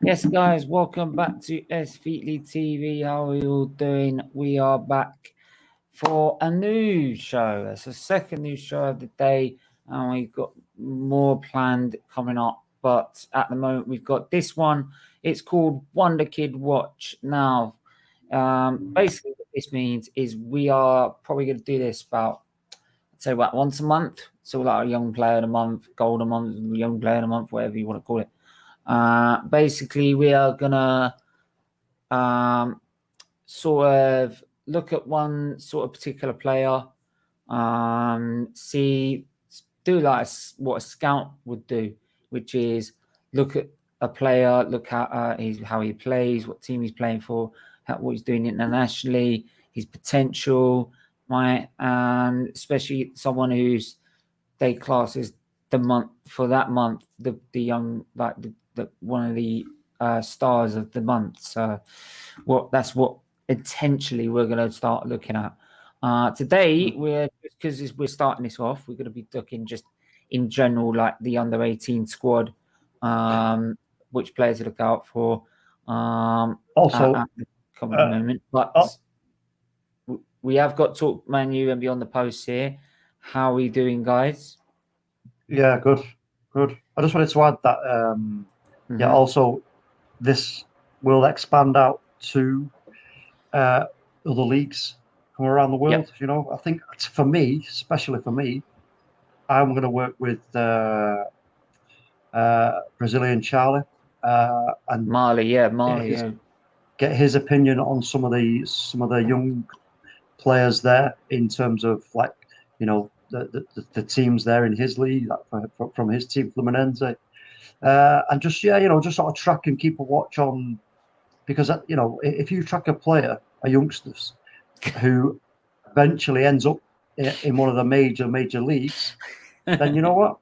Yes, guys, welcome back to SFeatleyTV. How are you all doing? We are back for a new show. It's the second new show of the day, and we've got more planned coming up. But at the moment, we've got this one. It's called Wonderkid Watch. Now, basically, what this means is we are probably going to do this about, once a month. So, like a young player of the month, gold a month, young player of the month, whatever you want to call it. Basically, we are gonna sort of look at one sort of particular player, do like what a scout would do, which is look at a player, look at how he plays, what team he's playing for, what he's doing internationally, his potential, right, and especially someone who's they class as the month for that month, the young one of the stars of the month. So that's what intentionally we're going to start looking at. Today, because we're starting this off, we're going to be looking just in general, like the under 18 squad, which players to look out for. Also, at the current moment, but we have got Talk Manu and Beyond the Post here. How are we doing, guys? Yeah, good. I just wanted to add that, also, this will expand out to other leagues from around the world. Yep. You know, I think for me, especially for me, I'm going to work with Brazilian Charlie and Marley. Get his opinion on some of the young players there in terms of the teams there in his league, from his team Fluminense, and just sort of track and keep a watch on, because if you track a player, a youngster who eventually ends up in one of the major leagues, then you know what,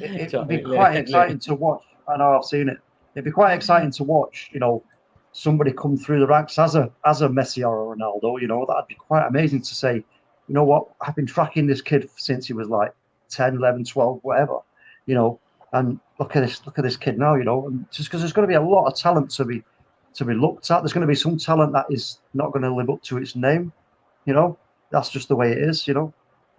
it'd be quite exciting to watch. I know, I've seen it. It'd be quite exciting to watch, somebody come through the ranks as a Messi or a Ronaldo. That'd be quite amazing to say, you know what, I've been tracking this kid since he was like 10, 11, 12, whatever, and look at this kid now, and just because there's going to be a lot of talent to be looked at. There's going to be some talent that is not going to live up to its name, that's just the way it is,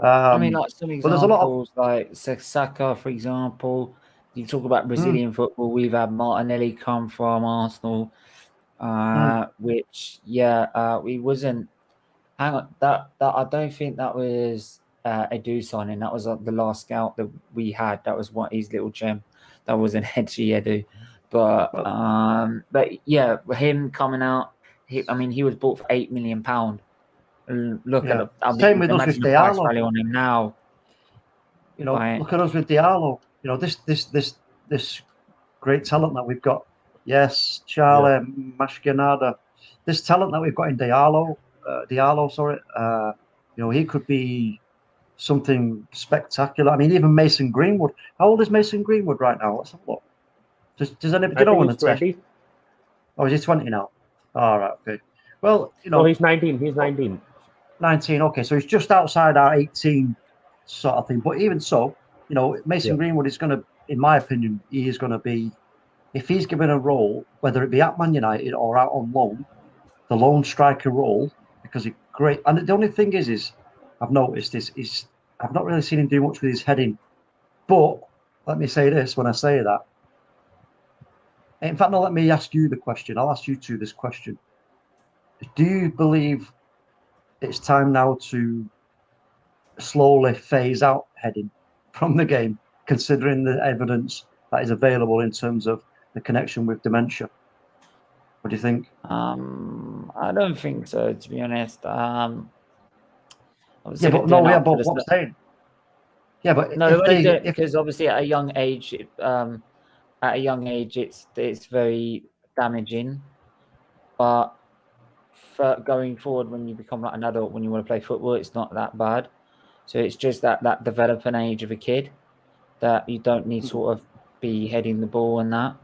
I mean, like some examples, but there's a lot of, like Saka, for example. You talk about Brazilian football. We've had Martinelli come from Arsenal, which we wasn't. Hang on, that I don't think that was Edu signing. That was the last scout that we had. That was his little gem. That wasn't Hedgie Edu, but yeah, him coming out. He was bought for £8 million. Look at the same with us with Diallo. Value on him now. Look at us with Diallo. This great talent that we've got. Yes, Charlie, Mashkinada. This talent that we've got in Diallo, he could be something spectacular. I mean, even Mason Greenwood. How old is Mason Greenwood right now? Let's have a look. Does anybody know when the 20? Oh, is he 20 now? All right, okay. Well, he's 19. He's 19. 19. Okay, so he's just outside our 18 sort of thing. But even so, Mason Greenwood is going to, in my opinion, he is going to be, if he's given a role, whether it be at Man United or out on loan, the lone striker role, because he's great. And the only thing is I've noticed is I've not really seen him do much with his heading. But let me say this when I say that. In fact, no, let me ask you the question. I'll ask you two this question. Do you believe it's time now to slowly phase out heading from the game, considering the evidence that is available in terms of the connection with dementia? What do you think? I don't think so, to be honest. What I'm saying. Yeah, but no, because obviously at a young age, it's very damaging. But for going forward, when you become like an adult, when you want to play football, it's not that bad. So it's just that developing age of a kid that you don't need sort of be heading the ball and that.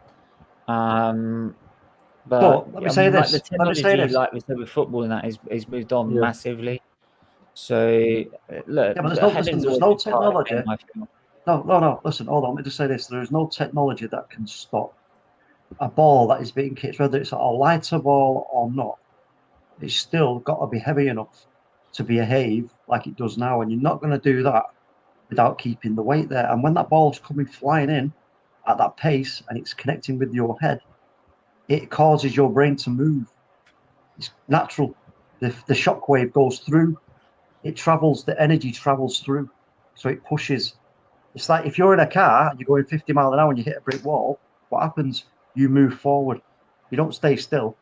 But let me say this. Like the technology, like we said with football, and that is moved on massively. So look, but there's no technology. No. Listen, hold on. Let me just say this: there is no technology that can stop a ball that is being kicked, whether it's a lighter ball or not. It's still got to be heavy enough to behave like it does now, and you're not going to do that without keeping the weight there. And when that ball's coming flying in at that pace and it's connecting with your head, it causes your brain to move. It's natural. The shock wave goes through. It travels. The energy travels through, so it pushes. It's like if you're in a car and you're going 50 miles an hour and you hit a brick wall, what happens? You move forward. You don't stay still.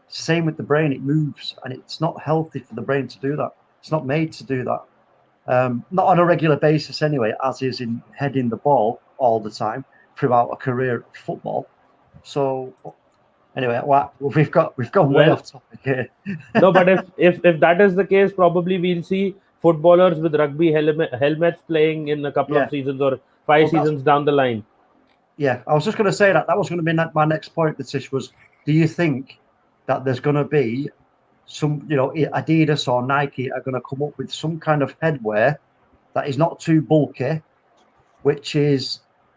Same with the brain, it moves, and it's not healthy for the brain to do that. It's not made to do that. Not on a regular basis anyway, as is in heading the ball all the time throughout a career of football. So anyway, we've gone way off topic here. No, but if that is the case, probably we'll see footballers with rugby helmets playing in a couple of seasons or 5 seasons down the line. Yeah, I was just going to say that was going to be my next point, Letish, was do you think that there's going to be some, Adidas or Nike are going to come up with some kind of headwear that is not too bulky, which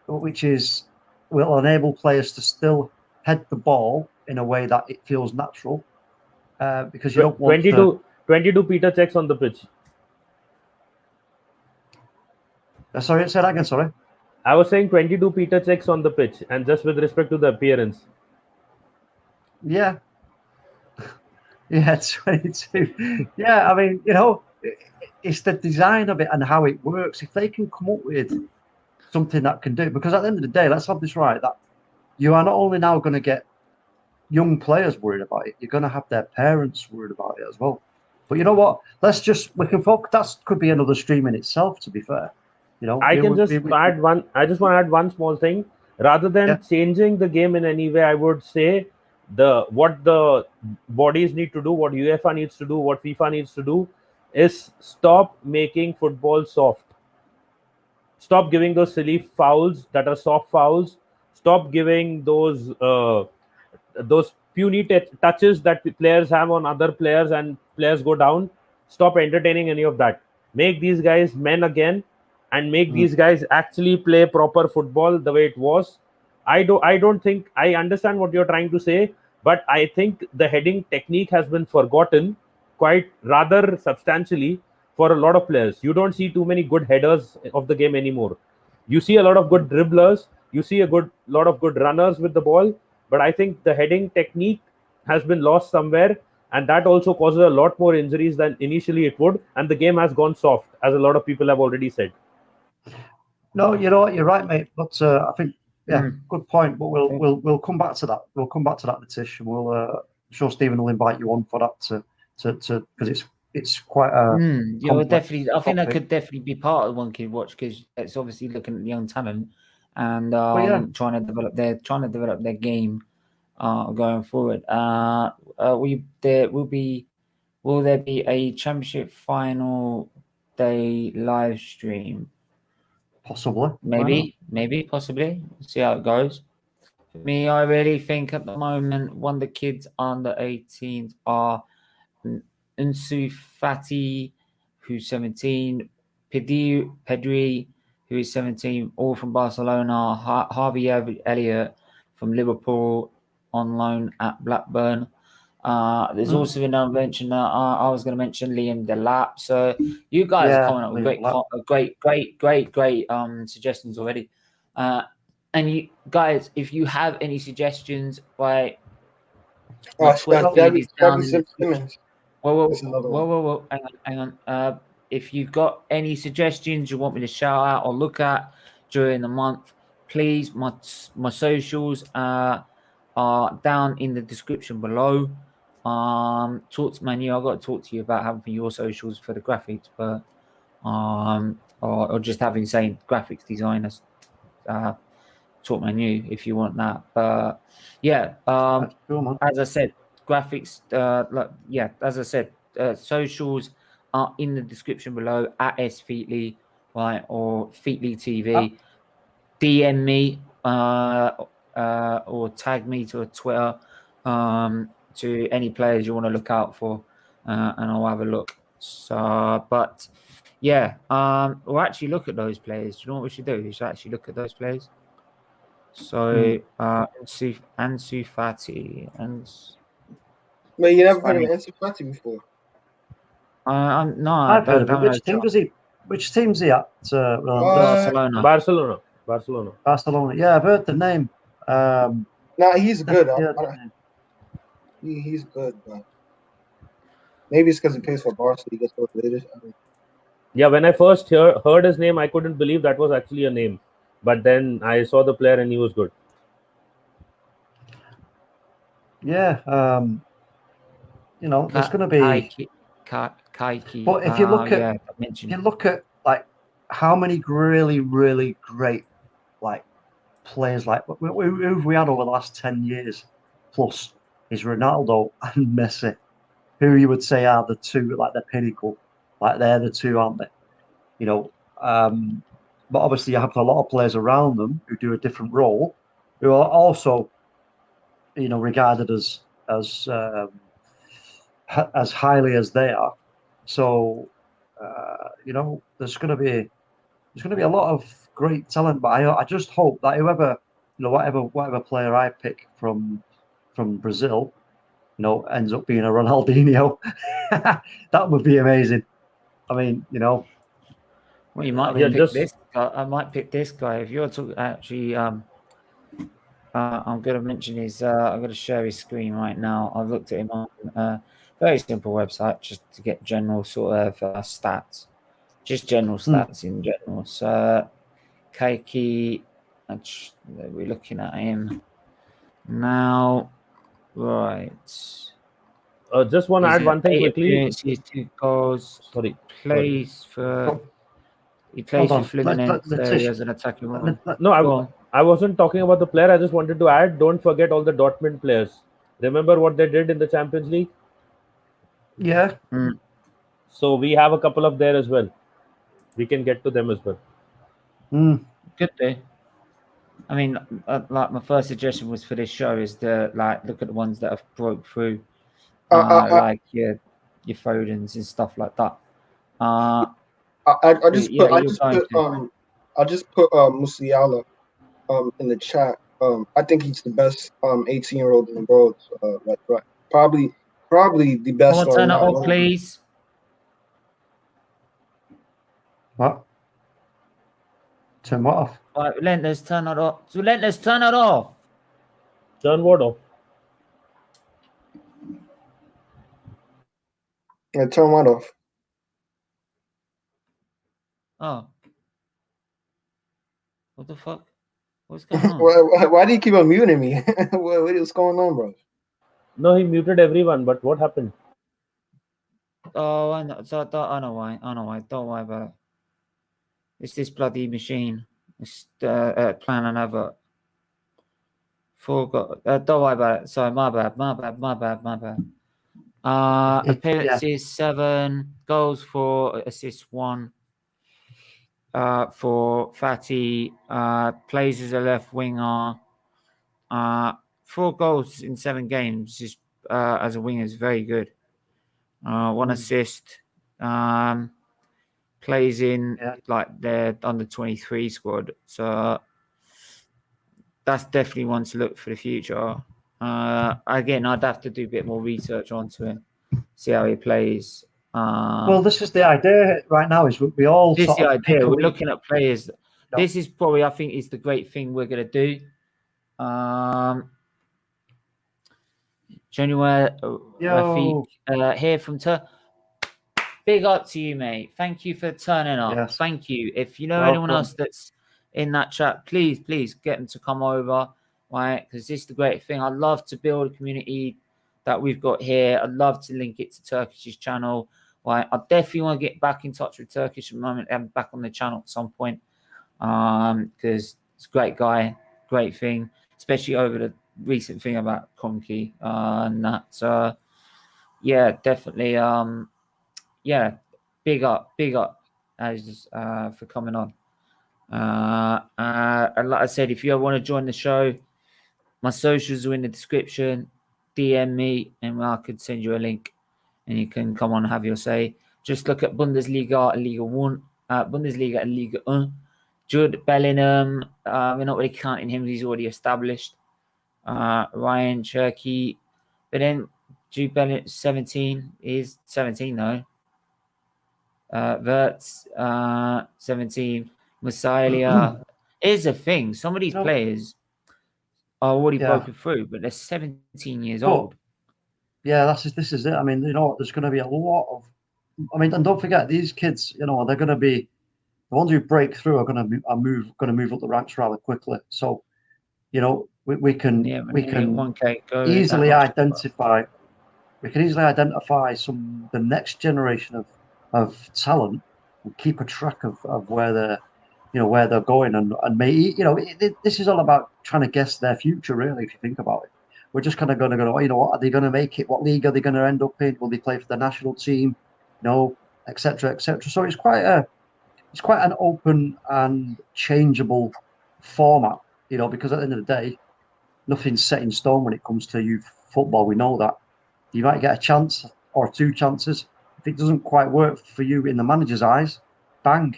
will enable players to still head the ball in a way that it feels natural, because you don't want 22 Peter checks on the pitch. Sorry, say that again. Sorry. I was saying 22 Peter checks on the pitch, and just with respect to the appearance. Yeah. Yeah, 22. Yeah, I mean, it's the design of it and how it works. If they can come up with something that can do it, because at the end of the day, let's have this right, that you are not only now going to get young players worried about it, you're going to have their parents worried about it as well. But you know what? We can focus. That could be another stream in itself, to be fair. I just want to add one small thing. Rather than changing the game in any way, I would say what the bodies need to do, what UEFA needs to do, what FIFA needs to do, is stop making football soft. Stop giving those silly fouls that are soft fouls. Stop giving those puny touches that players have on other players and players go down. Stop entertaining any of that. Make these guys men again, and make these guys actually play proper football the way it was. I don't think I understand what you're trying to say, but I think the heading technique has been forgotten quite rather substantially for a lot of players. You don't see too many good headers of the game anymore. You see a lot of good dribblers. You see a lot of good runners with the ball, but I think the heading technique has been lost somewhere, and that also causes a lot more injuries than initially it would, and the game has gone soft, as a lot of people have already said. No, you know what, you're right, mate. But I think, good point. But we'll come back to that. We'll come back to that, Letish, and I'm sure Stephen will invite you on for that because it's quite a. Definitely. I think that could definitely be part of Wonderkid Watch, because it's obviously looking at young talent and trying to develop their game going forward. Will there be a championship final day live stream? Possibly. Maybe, possibly. See how it goes. For me, I really think at the moment, Wonderkids under 18s are Ansu Fati, who's 17, Pedri, who is 17, all from Barcelona, Harvey Elliott from Liverpool on loan at Blackburn. There's also another mention that I was going to mention Liam Delap. So you guys are coming up with great suggestions already. And you guys, if you have any suggestions, my Twitter feed is down in the description. Whoa, hang on. If you've got any suggestions you want me to shout out or look at during the month, please, my socials are down in the description below. Talk to Manu. I've got to talk to you about having your socials for the graphics, but or just having saying graphics designers. Talk Manu if you want that. But yeah, as I said, graphics. As I said, socials are in the description below at SFeatley, right, or FeatleyTV. DM me or tag me to a Twitter to any players you want to look out for, and I'll have a look. So, but Yeah. We'll actually look at those players. Do you know what we should do? We should actually look at those players. So, Ansu Fati and. But you never heard of Ansu Fati before? No, I've heard of don't it. know. Which team's he at? Barcelona. Barcelona. Yeah, I've heard the name. Nah, he's good. Yeah, He's good, but maybe it's because he plays for Barca. He gets motivated. Yeah, when I first heard his name, I couldn't believe that was actually a name. But then I saw the player and he was good. yeah. There's going to be. Kaiki. But if you look at like how many really, really great like players like who we had over the last 10 years plus is Ronaldo and Messi, who you would say are the two, like the pinnacle, like they're the two, aren't they? But obviously you have a lot of players around them who do a different role, who are also, regarded as highly as they are. So, there's going to be a lot of great talent. But I just hope that whoever, whatever player I pick from Brazil, ends up being a Ronaldinho. That would be amazing. I mean, Well, you might pick this guy. I might pick this guy. If you're talking, actually, I'm going to mention his. I'm going to share his screen right now. I've looked at him on a very simple website just to get general sort of stats, just general stats in general. So, Keiki, we're looking at him now. Right. Just want to add one thing quickly. He's 2 goals. Sorry. Plays for Fluminense as an attacking role. No, I wasn't talking about the player. I just wanted to add, don't forget all the Dortmund players. Remember what they did in the Champions League? Yeah. So we have a couple of there as well. We can get to them as well. Good day. I mean, like my first suggestion was for this show is to look at the ones that have broke through, like your Fodens and stuff like that. I just put Musiala in the chat. I think he's the best 18-year-old in the world. Probably the best. Someone turn it off, please. What? Turn what off? All right, Relentless, turn it off. Relentless, turn it off. Turn what off? Yeah, turn what off? Oh. What the fuck? What's going on? Why do you keep on muting me? What is going on, bro? No, he muted everyone, but what happened? Oh, I know. I know why. Don't worry about it. It's this bloody machine. It's plan another. Forgot. Don't worry about it. Sorry, my bad. Appearances 7, goals 4, assists 1. For Fati, plays as a left winger. 4 goals in 7 games is as a winger is very good. 1 assist. Plays in like their under 23 squad, so that's definitely one to look for the future. Again, I'd have to do a bit more research onto him, see how he plays. Well, this is the idea right now. Is we all. This is the idea. We're looking at players. No. This is probably, I think, is the great thing we're going to do. January, Rafik, here from Turkey. Big up to you, mate. Thank you for turning up. Yes. Thank you. If you know anyone else that's in that chat, please get them to come over, right? Because this is the great thing. I'd love to build a community that we've got here. I'd love to link it to Turkish's channel. Right? I definitely want to get back in touch with Turkish at the moment and back on the channel at some point. Because it's a great guy, great thing, especially over the recent thing about Konki and that. So yeah, definitely. Yeah, big up as for coming on. And like I said, if you want to join the show, my socials are in the description. DM me and I could send you a link and you can come on and have your say. Just look at Bundesliga and Liga 1, Bundesliga and Liga 1. Jude Bellingham, we're not really counting him. He's already established. Ryan Cherky, but then Jude Bellingham 17 is 17 though. Verts 17. Musiala. Here's the thing: some of these players are already broken through, but they're 17 years old. Yeah, this is it. I mean, you know, there's going to be a lot of. I mean, and don't forget these kids. You know, they're going to be the ones who break through are going to move up the ranks rather quickly. So, you know, we can easily identify. We can easily identify the next generation of talent and keep a track of where they're going and maybe, you know, this is all about trying to guess their future, really, if you think about it. We're just kind of going to go, you know, what are they going to make it? What league are they going to end up in? Will they play for the national team? No, etc., etc. So it's quite an open and changeable format, you know, because at the end of the day, nothing's set in stone when it comes to youth football. We know that. You might get a chance or 2 chances. If it doesn't quite work for you in the manager's eyes, bang,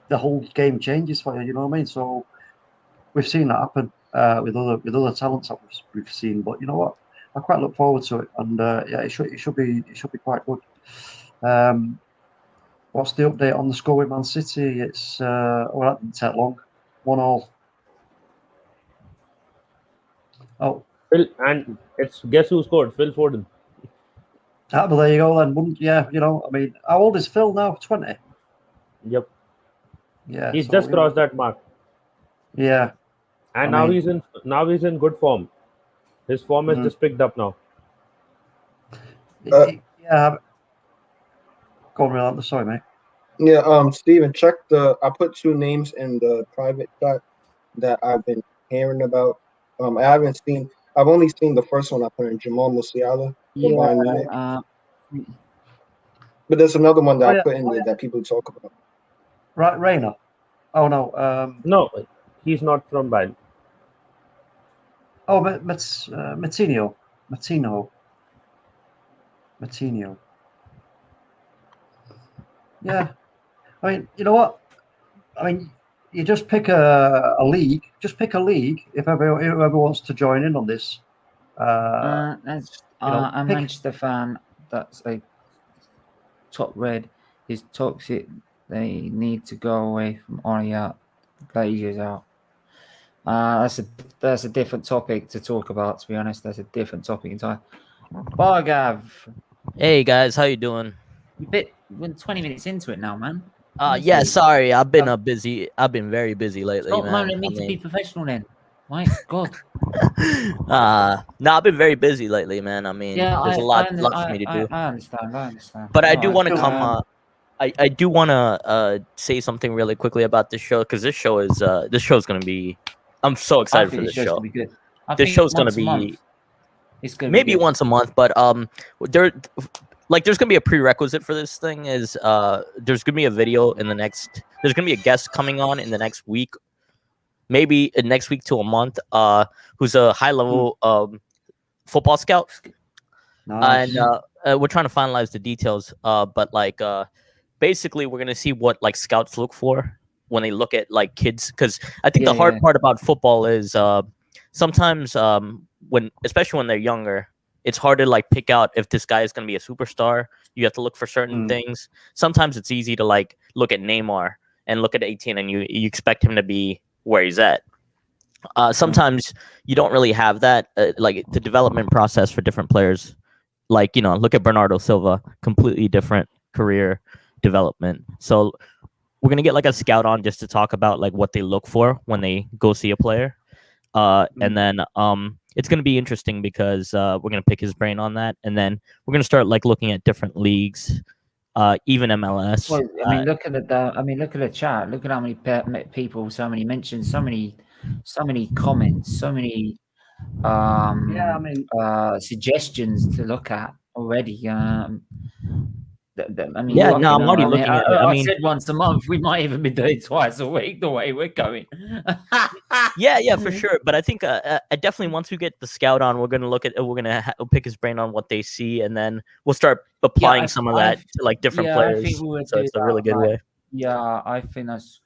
the whole game changes for you. You know what I mean? So we've seen that happen with other talents that we've seen. But you know what? I quite look forward to it, and it should be quite good. What's the update on the score with Man City? It's that didn't take long. 1-1. Oh. Phil, and it's guess who scored? Phil Foden. But there you go then. Yeah, you know, I mean, how old is Phil now? 20. Yep. Yeah. He's just crossed that mark. Yeah. And now he's in good form. His form has just picked up now. Yeah. Go on, Real. Sorry, mate. Yeah, Steven, check I put 2 names in the private chat that I've been hearing about. I've only seen the first one I put in, Jamal Musiala. Yeah. But there's another one that I put in there that people talk about. Right, Reina. Oh no. No, he's not from Bayern. Oh, Matinho. Yeah. I mean, you know what? I mean, you just pick a league. Just pick a league if whoever wants to join in on this. A Manchester fan that's a top red is toxic. They need to go away from Orient. Glazers out. That's a different topic to talk about. To be honest, that's a different topic entirely. Bargav. Hey guys, how you doing? We're 20 minutes into it now, man. Yeah, sorry, I've been busy. I've been very busy lately, Stop man. moaning at me to be professional, then. My God. No, I've been very busy lately, man. I mean, there's a lot for me to do. I understand. But I do want to come. I do want to say something really quickly about this show because this show's gonna be. I'm so excited for this show. This show's gonna be. It's gonna maybe once a month, but there's gonna be a prerequisite for this thing. Is there's gonna be a video in the next. There's gonna be a guest coming on in the next week, maybe next week to a month. Who's a high level football scout. Nice. And we're trying to finalize the details. But basically, we're gonna see what scouts look for when they look at kids, because I think the hard part about football is sometimes especially when they're younger, it's hard to pick out if this guy is gonna be a superstar. You have to look for certain things. Sometimes it's easy to look at Neymar and look at 18 and you expect him to be where he's at. Sometimes you don't really have that. The development process for different players, look at Bernardo Silva, completely different career development. So we're gonna get a scout on just to talk about what they look for when they go see a player, and then it's gonna be interesting because we're gonna pick his brain on that, and then we're gonna start looking at different leagues, even MLS. Well, I mean, look at the chat. Look at how many people, so many mentions, so many comments, so many suggestions to look at already. I mean, Yeah, fucking no, I'm hell, already I mean, looking at it. I said once a month. We might even be doing twice a week the way we're going. Yeah, for sure. But I think definitely once we get the scout on, we're gonna look at pick his brain on what they see, and then we'll start applying some of that to like different I think players. we would So do it's a that, really good way. Yeah, I think that's.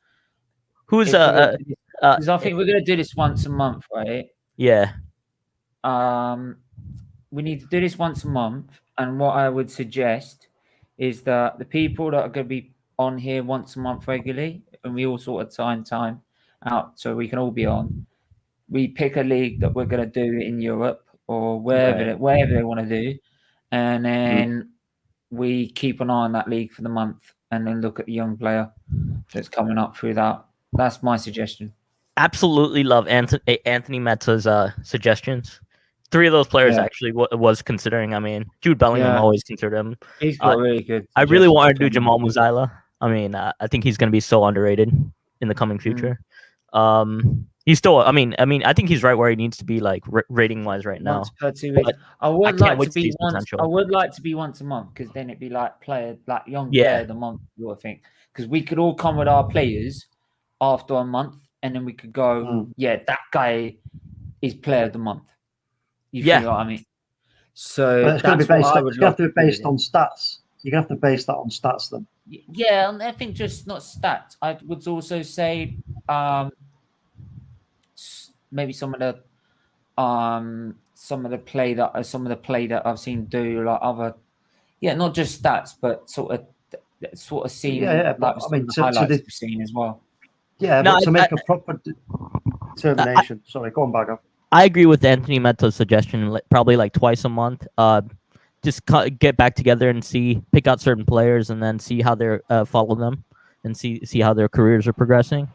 Who's Because I think we're gonna do this once a month, right? Yeah. We need to do this once a month, and what I would suggest is that the people that are going to be on here once a month regularly, and we all sort of time out so we can all be on. We pick a league that we're going to do in Europe or wherever they want to do, and then we keep an eye on that league for the month, and then look at the young player that's coming up through that. That's my suggestion. Absolutely love Anthony Meta's suggestions. 3 of those players actually was considering. I mean, Jude Bellingham always considered him. He's got really good. I really wanted to do Jamal Musiala. I mean, I think he's going to be so underrated in the coming future. He's still. I mean, I think he's right where he needs to be, like rating wise, right now. Once per 2 weeks. I would like to be once a month, because then it'd be like young player of the month, you would think. Because we could all come with our players after a month, and then we could go, that guy is player of the month. You feel what I mean? So it's going to be based. It's going to have to be based on stats. You're going to have to base that on stats then. Yeah, and I think just not stats. I would also say maybe some of the play that I've seen do, like other, not just stats, but sort of seeing like I mean, the highlights we've seen as well. Yeah, but to make a proper determination. Sorry, go on, Bagger. I agree with Anthony Meta's suggestion. Probably like twice a month. Just get back together and pick out certain players, and then see how they're follow them, and see how their careers are progressing.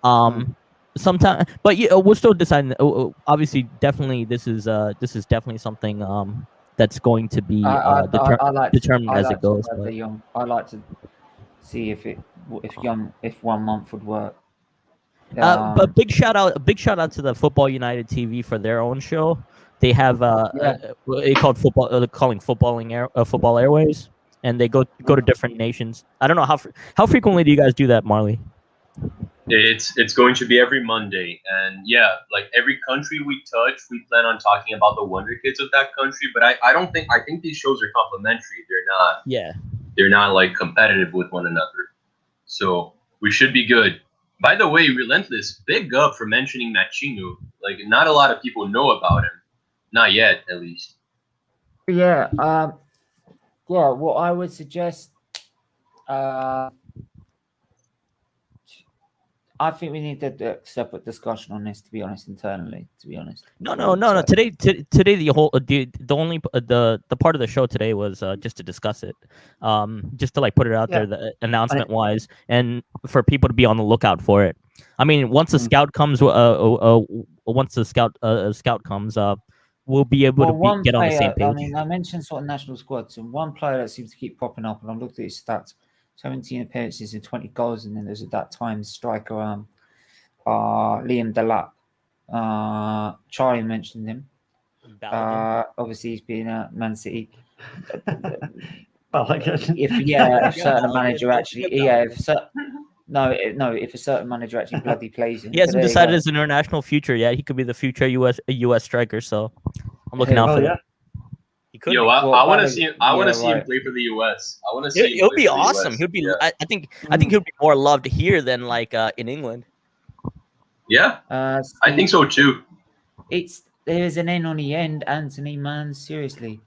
Sometime, but we're still deciding. Obviously, definitely, this is definitely something that's going to be determined as it goes. I like to see if 1 month would work. But big shout out to the Football United TV for their own show. They have they called football, calling Football Airways, and they go to different nations. I don't know how frequently do you guys do that, Marley? It's going to be every Monday, and like every country we touch, we plan on talking about the Wonderkids of that country. But I think these shows are complementary. They're not like competitive with one another, so we should be good. By the way, Relentless, big up for mentioning Machinu. Like, not a lot of people know about him. Not yet, at least. What I would suggest, I think we need to do a separate discussion on this, to be honest, internally, to be honest. No. Today the whole the part of the show today was just to discuss it, just to like put it out there, the announcement wise, and for people to be on the lookout for it. I mean, once the scout comes, scout comes, we'll be able to get on the same page. I mean, I mentioned sort of national squads, and one player that seems to keep popping up, and I looked at his stats. 17 appearances and 20 goals, and then there's at that time striker Liam Delap. Charlie mentioned him. Obviously, he's been at Man City. If certain manager actually, if a certain manager actually bloody plays him. He hasn't decided his international future yet. He could be the future US striker. So I'm looking out for that. Yo, I want to see him. I want to see him play for the US. I want to see. He'll be awesome. He'll be. I think he'll be more loved here than like in England. Yeah, I think so too. There's an N on the end, Anthony. Man, seriously,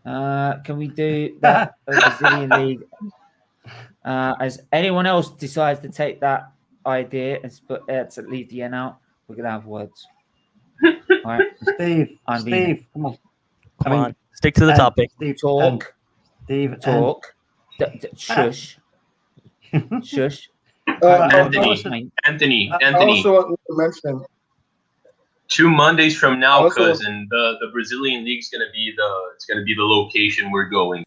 can we do that Brazilian league? As anyone else decides to take that idea and to leave the N out, we're gonna have words. All right, Steve, come on. Come on. Stick to the topic. Talk. Shush. Shush. Anthony. I also want to mention 2 Mondays from now, cousin, the Brazilian league's gonna be the location we're going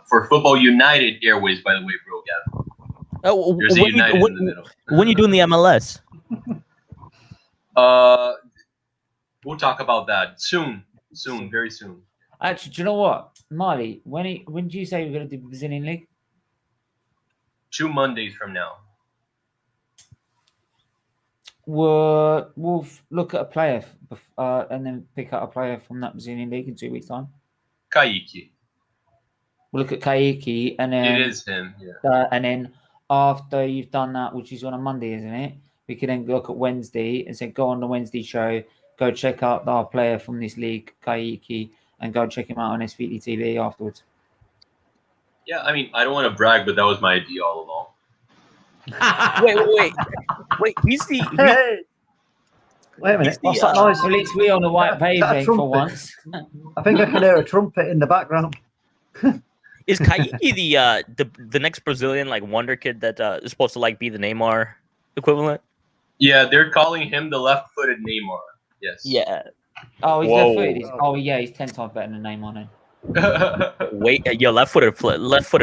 for Football United Airways. By the way, bro, Gavin. There's a United in the middle. When you doing the MLS? We'll talk about that soon, very soon. Actually, do you know what, Marley? When did you say we're going to do the Brazilian league? 2 Mondays from now. We'll look at a player and then pick out a player from that Brazilian league in 2 weeks' time. Kaique. We'll look at Kaique, and then It is him, yeah. and then after you've done that, which is on a Monday, isn't it? We can then look at Wednesday and say, go on the Wednesday show, go check out our player from this league, Kaique, and go check him out on SFeatleyTV afterwards. Yeah, I mean, I don't want to brag, but that was my idea all along. Wait. He's the. Hey! Wait a minute. What's that noise? At least we're on the white wavelength for once. I think I can hear a trumpet in the background. Is Kaique the next Brazilian like wonder kid that is supposed to like be the Neymar equivalent? Yeah, they're calling him the left-footed Neymar. Yes. Yeah. Oh, he's Whoa. left-footed. Oh, yeah, he's 10 times better than Neymar. Wait, your left-footed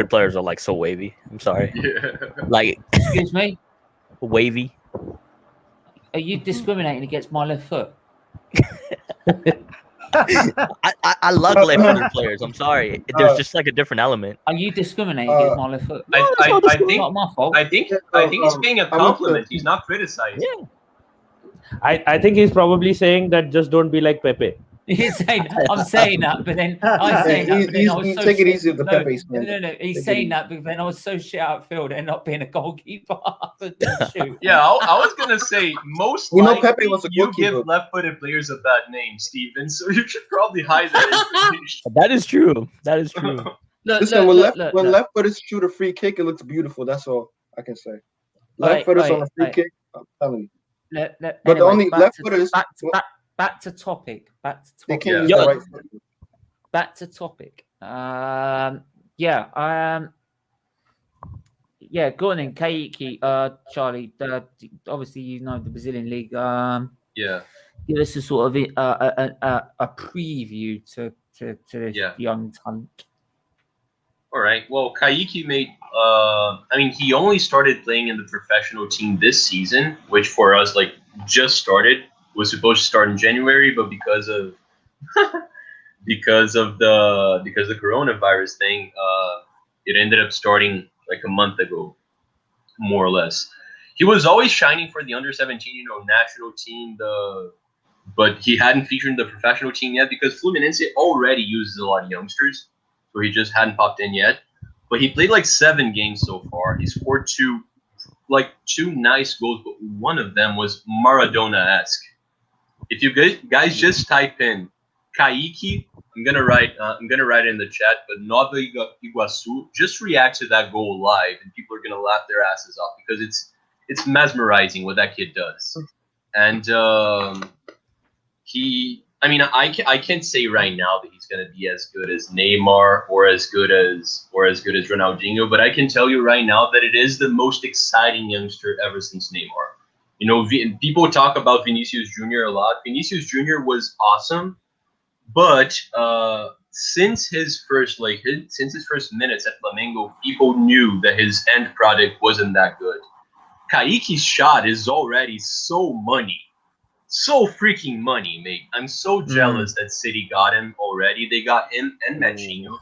players are like so wavy. I'm sorry. Yeah. Like, Excuse me? wavy. Are you discriminating against my left foot? I love left-footed players. I'm sorry. There's just like a different element. Are you discriminating against my left foot? I think Not my fault. I think he's paying a compliment. He's not criticizing. Yeah. I think he's probably saying that just don't be like Pepe. He's saying, I'm saying that, but then I'm saying that. But then I was so take it shit- easy with the Pepe. No. He's saying that, but then I was so shit outfield and not being a goalkeeper. Shoot. Yeah, I was gonna say most You know likely Pepe was a you goalkeeper. give left-footed players a bad name, Steven. So you should probably hide that information. That is true. That is true. Listen, when left-footers shoot a free kick, it looks beautiful. That's all I can say. Left-footers on a free kick, I'm telling you. But the only left-footers back to topic. they can't use Yeah. the right foot. Back to topic. Go on then, Kaique, Charlie. Obviously, you know the Brazilian league. Yeah. Give us a sort of a preview to this young talent. All right. Well, Kaique made. I mean, he only started playing in the professional team this season, which for us, like, just started. Was supposed to start in January, but because of the coronavirus thing, it ended up starting like a month ago, more or less. He was always shining for the under-17, national team. But he hadn't featured in the professional team yet because Fluminense already uses a lot of youngsters, so he just hadn't popped in yet. But he played like 7 games so far. He scored two nice goals, but one of them was Maradona-esque. If you guys just type in Kaique, I'm gonna write it in the chat. But Nova Iguaçu, just react to that goal live, and people are gonna laugh their asses off because it's mesmerizing what that kid does. And I can't say right now that he's gonna be as good as Neymar or as good as Ronaldinho, but I can tell you right now that it is the most exciting youngster ever since Neymar. People talk about Vinicius Jr. a lot. Vinicius Jr. was awesome, but since his first minutes at Flamengo, people knew that his end product wasn't that good. Kaique's shot is already so freaking money, mate. I'm so jealous that City got him already. They got him and Machinho.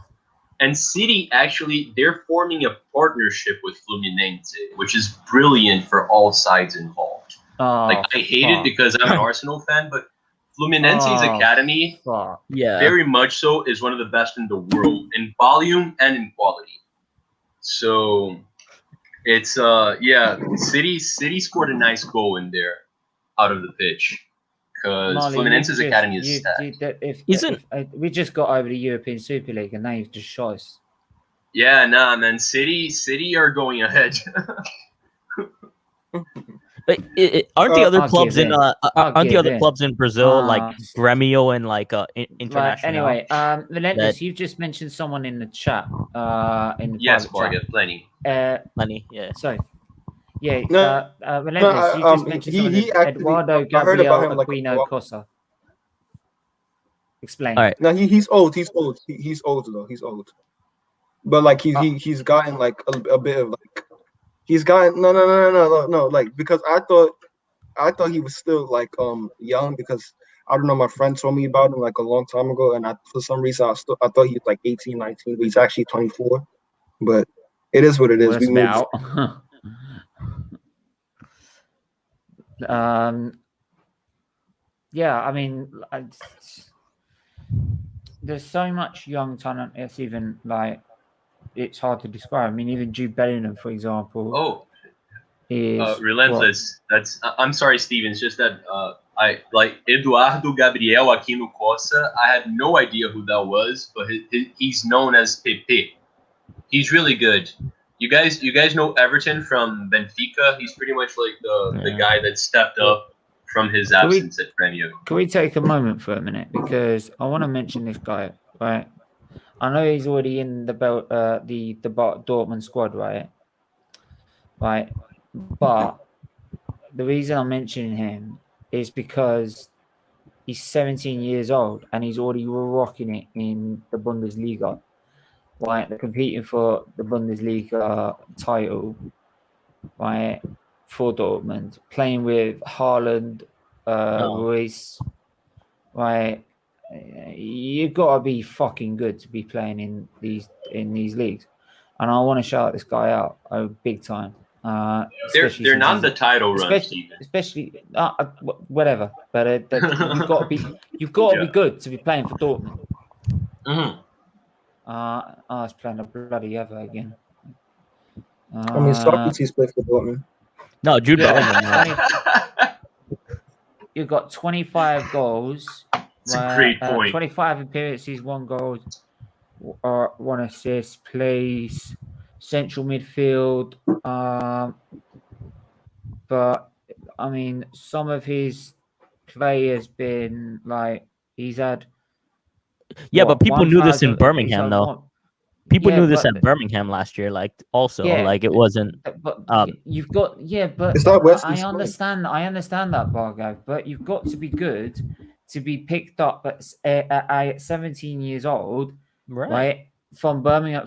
And City, actually, they're forming a partnership with Fluminense, which is brilliant for all sides involved. I hate it because I'm an Arsenal fan, but Fluminense's academy, very much so, is one of the best in the world in volume and in quality. So it's City scored a nice goal in there out of the pitch because Fluminense's academy is stacked. We just got over the European Super League and now you've just shot us. Yeah, nah, man. City are going ahead. But aren't the other clubs in Brazil like Grêmio and like International? Right, anyway, Relentless, you've just mentioned someone in the chat. Yes, Morgan, plenty. Plenty, yeah. Sorry. Yeah, Relentless, you just mentioned someone Eduardo Gabriel Aquino Costa. Explain. All right. No, he's old. He's old. He's old though. He's old. But like he's gotten like a bit of like he's gotten no like because I thought he was still like young because I don't know, my friend told me about him like a long time ago, and for some reason I thought he was like 18, 19, but he's actually 24. But It is what it is. Well, that's We a bit moved. out. Yeah, I mean, there's so much young talent. It's even like it's hard to describe. I mean, even Jude Bellingham, for example. Oh, is relentless. That's I'm sorry, Steven. It's just that I like Eduardo Gabriel Aquino Costa. I had no idea who that was, but he's known as Pepe. He's really good. You guys know Everton from Benfica. He's pretty much like the guy that stepped up from his absence at Premier. Can we take a moment for a minute, because I want to mention this guy, right? I know he's already in the Dortmund squad, right? Right, but the reason I'm mentioning him is because he's 17 years old and he's already rocking it in the Bundesliga. Right, they're competing for the Bundesliga title, right, for Dortmund, playing with Haaland, Ruiz, right. You've got to be fucking good to be playing in these leagues, and I want to shout this guy out big time. They're not the title run, especially whatever. But you've got to be good to be playing for Dortmund. Mm-hmm. I was playing a bloody ever again. I mean, Socrates played for Dortmund. No, Jude Bellingham. You've got 25 goals. That's a great point. 25 appearances, 1 goal, 1 assist, plays central midfield. But I mean, some of his play has been like he's had. Yeah, but people knew this in Birmingham, though. People knew this at Birmingham last year. Like, also, like it wasn't. But you've got but it's not West. I understand that, Bargo. But you've got to be good to be picked up at 17 years old, right? From Birmingham,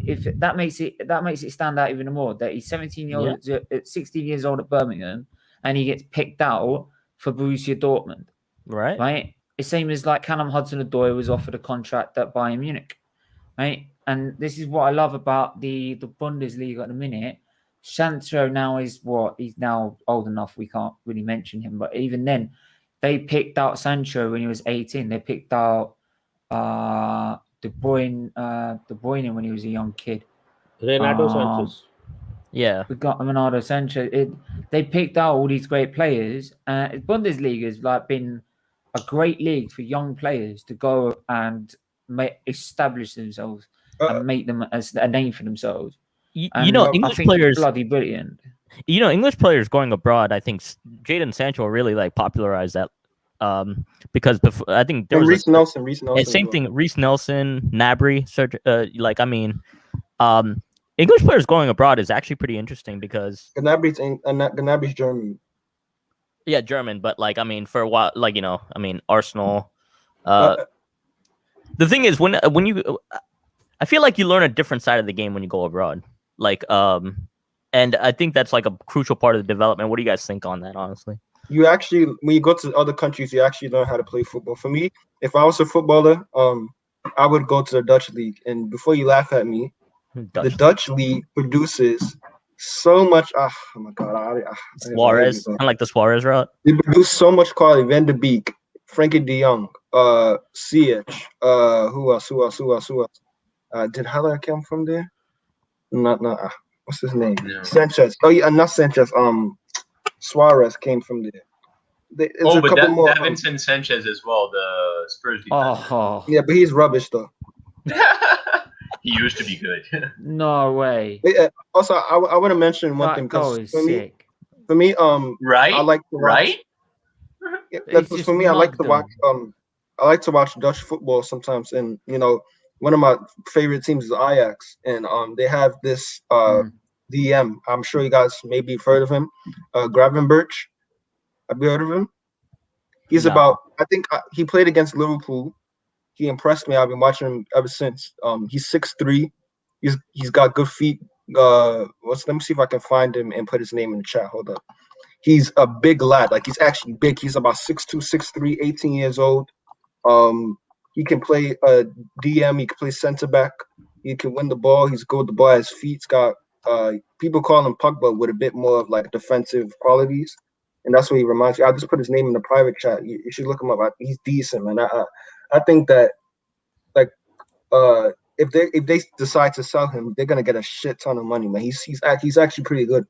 if that makes it stand out even more that he's 17 years old, at 16 years old at Birmingham, and he gets picked out for Borussia Dortmund, right? The same as like Callum Hudson-Odoi was offered a contract at Bayern Munich, right? And this is what I love about the Bundesliga at the minute. Sancho now is he's now old enough. We can't really mention him, but even then, they picked out Sancho when he was 18. They picked out De Bruyne when he was a young kid. Renato Sanchez. Yeah. We got Renato Sanchez. They picked out all these great players. Bundesliga has been a great league for young players to go and establish themselves and make them as a name for themselves. English players bloody brilliant. English players going abroad. I think Jadon Sancho really popularized that. Because I think there was Reece Nelson. Same thing. Reece Nelson, Gnabry. English players going abroad is actually pretty interesting because Gnabry's German. Yeah, German, but for a while, Arsenal. The thing is, when you, I feel like you learn a different side of the game when you go abroad. And I think that's a crucial part of the development. What do you guys think on that, honestly? You actually, when you go to other countries, you actually learn how to play football. For me, if I was a footballer, I would go to the Dutch league. And before you laugh at me, the Dutch league produces so much. Oh my God! Suarez, kind of like the Suarez route. They produce so much quality. Van de Beek, Frankie De Jong, CH. Who else? Did Haller come from there? Not. What's his name? No. Sanchez. Oh yeah, not Sanchez. Suarez came from there. But Davinson Sanchez as well, the Spurs defender. Yeah, but he's rubbish though. He used to be good. No way. Also, I want to mention one thing because for me, right? I like to watch, right. Yeah, for me, I like to watch. I like to watch Dutch football sometimes, and one of my favorite teams is Ajax, and they have this DM. I'm sure you guys maybe have heard of him, Gravenberch. Have you heard of him? He's I think he played against Liverpool. He impressed me. I've been watching him ever since. He's 6'3". He's got good feet. Let me see if I can find him and put his name in the chat. Hold up. He's a big lad. He's actually big. He's about 6'2", 6'3", 18 years old. He can play DM. He can play center back. He can win the ball. He's good with the ball at his feet. He's got people call him Pogba with a bit more of like defensive qualities, and that's what he reminds me. I just put his name in the private chat. You should look him up. He's decent, man. I think that like if they decide to sell him, they're gonna get a shit ton of money, man. He's actually pretty good.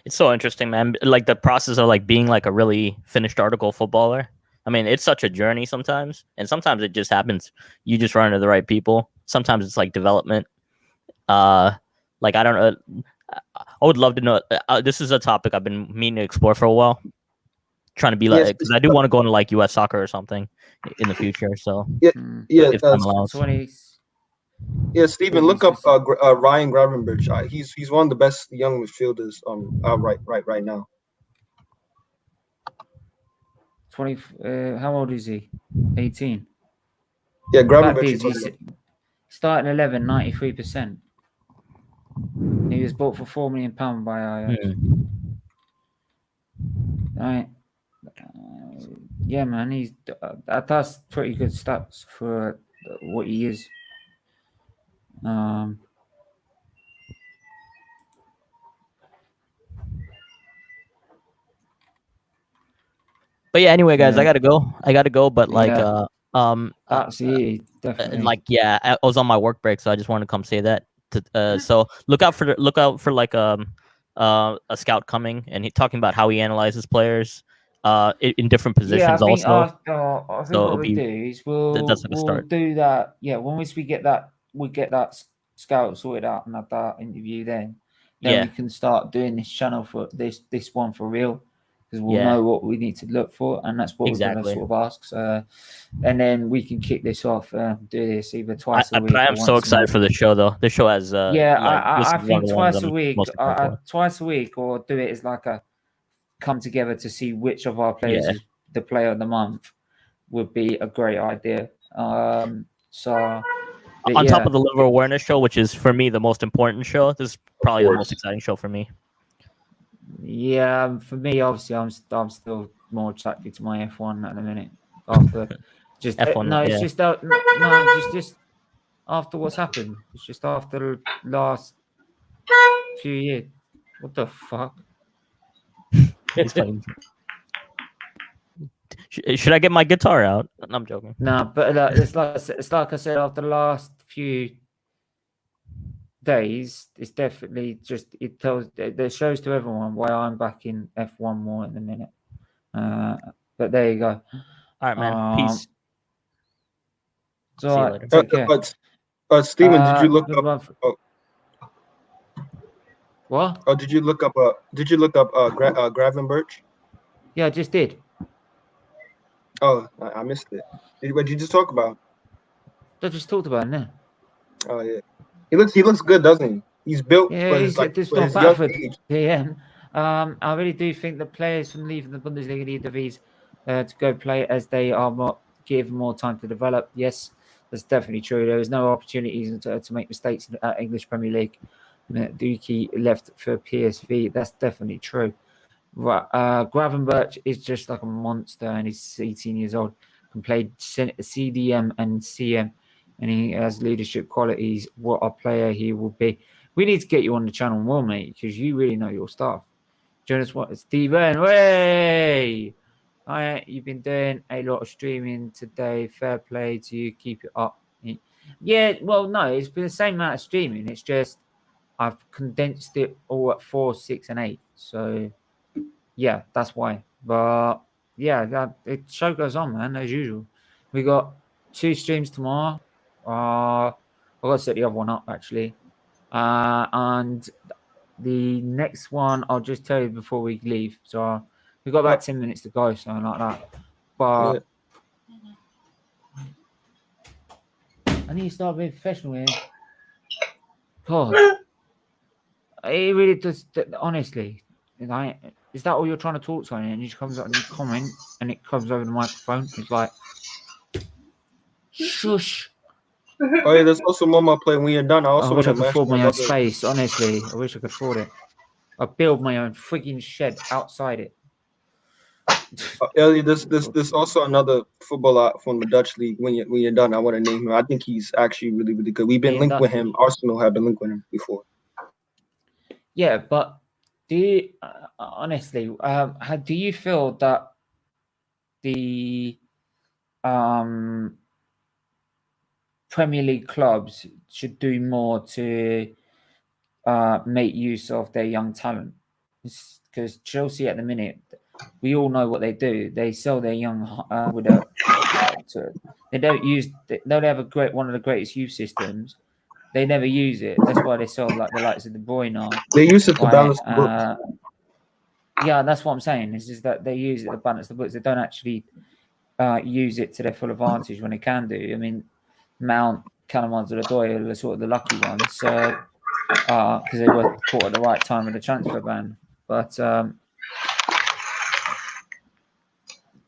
It's so interesting, man. Like the process of like being like a really finished article footballer. I mean, it's such a journey sometimes, and sometimes it just happens. You just run into the right people. Sometimes it's like development. Like I don't know. I would love to know. This is a topic I've been meaning to explore for a while. Trying to be like, because I do want to go into like U.S. soccer or something in the future. So if time allows. 20s. Yeah, Steven, look up Ryan Gravenberch. He's one of the best young midfielders right now. 20. How old is he? 18. Yeah, Gravenberch. He's starting 11, 93%. He was bought for £4 million by Ajax. Right. Yeah, man, that's pretty good stats for what he is. But yeah, anyway, guys, I gotta go. But like, absolutely, definitely. Like, yeah, I was on my work break, so I just wanted to come say that. So look out for like a scout coming, and he's talking about how he analyzes players in different positions. I think also, I think what we'll do is we'll do that. Yeah, once we get that scout sorted out and have that interview, then we can start doing this channel for this one for real, because we'll know what we need to look for, and that's what we're going to sort of ask. So, and then we can kick this off, do this either twice a week. I'm so excited for the show, though. The show has I think twice a week. Twice a week, or do it as like a come together to see which of our players is the player of the month would be a great idea. On top of the liver awareness show, which is for me the most important show, this is probably the most exciting show for me. Yeah, for me, obviously, I'm still more attracted to my F1 at the minute. After just F1, it's just after what's happened. It's just after the last few years. What the fuck? Should I get my guitar out? No, I'm joking. No, but it's like I said, after the last few days, it's definitely just it shows to everyone why I'm back in F1 more in a minute. But there you go. All right, man. Peace. See you later. Take care. Steven, did you look up? What? Oh, did you look up Gravenberch? Yeah, I just did. Oh, I missed it. What did you just talk about? I just talked about it now. Oh yeah, he looks good, doesn't he? He's built. Yeah, he's like this young age. Yeah. I really do think the players from leaving the Bundesliga need to go play as they are given more time to develop. Yes, that's definitely true. There was no opportunities to make mistakes in the English Premier League. Dookie left for PSV. That's definitely true. Right, Gravenberch is just like a monster, and he's 18 years old. Can play CDM and CM, and he has leadership qualities. What a player he will be. We need to get you on the channel more, mate, because you really know your stuff. Jonas, what? Steven, way! You've been doing a lot of streaming today. Fair play to you. Keep it up. Yeah, well, no, it's been the same amount of streaming. It's just I've condensed it all at 4, 6, and 8. So, yeah, that's why. But, yeah, the show goes on, man, as usual. We got 2 streams tomorrow. I've got to set the other one up, actually. And the next one, I'll just tell you before we leave. So, we've got about 10 minutes to go, something like that. But I need to start being professional here. God. It really does, honestly. Is that all you're trying to talk to? And he just comes up and you comment, and it comes over the microphone. It's like, shush. Oh yeah, there's also more play when you're done. I wish I could afford my own space. Honestly, I wish I could afford it. I build my own freaking shed outside it. Elliot, this also another footballer from the Dutch league. When you're done, I want to name him. I think he's actually really really good. We've been linked with him. Arsenal have been linked with him before. Yeah, but do you honestly? Do you feel that the Premier League clubs should do more to make use of their young talent? Because Chelsea at the minute, we all know what they do. They sell their young they don't use. They don't have one of the greatest youth systems. They never use it. That's why they sell like the likes of De Bruyne. They use it to balance the books. Yeah, that's what I'm saying. Is that they use it to balance the books. They don't actually use it to their full advantage when they can do. I mean, Mount, Callum Hudson-Odoi are sort of the lucky ones, so because they were caught at the right time of the transfer ban. But so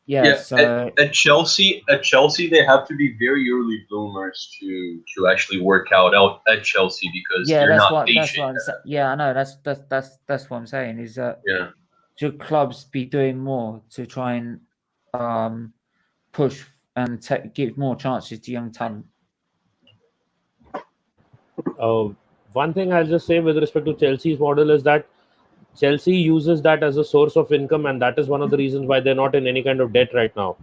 at Chelsea, they have to be very early bloomers to actually work out at Chelsea because they're not patient. I know. That's what I'm saying. Is that should clubs be doing more to try and push and give more chances to young talent? One thing I'll just say with respect to Chelsea's model is that Chelsea uses that as a source of income, and that is one of the reasons why they're not in any kind of debt right now.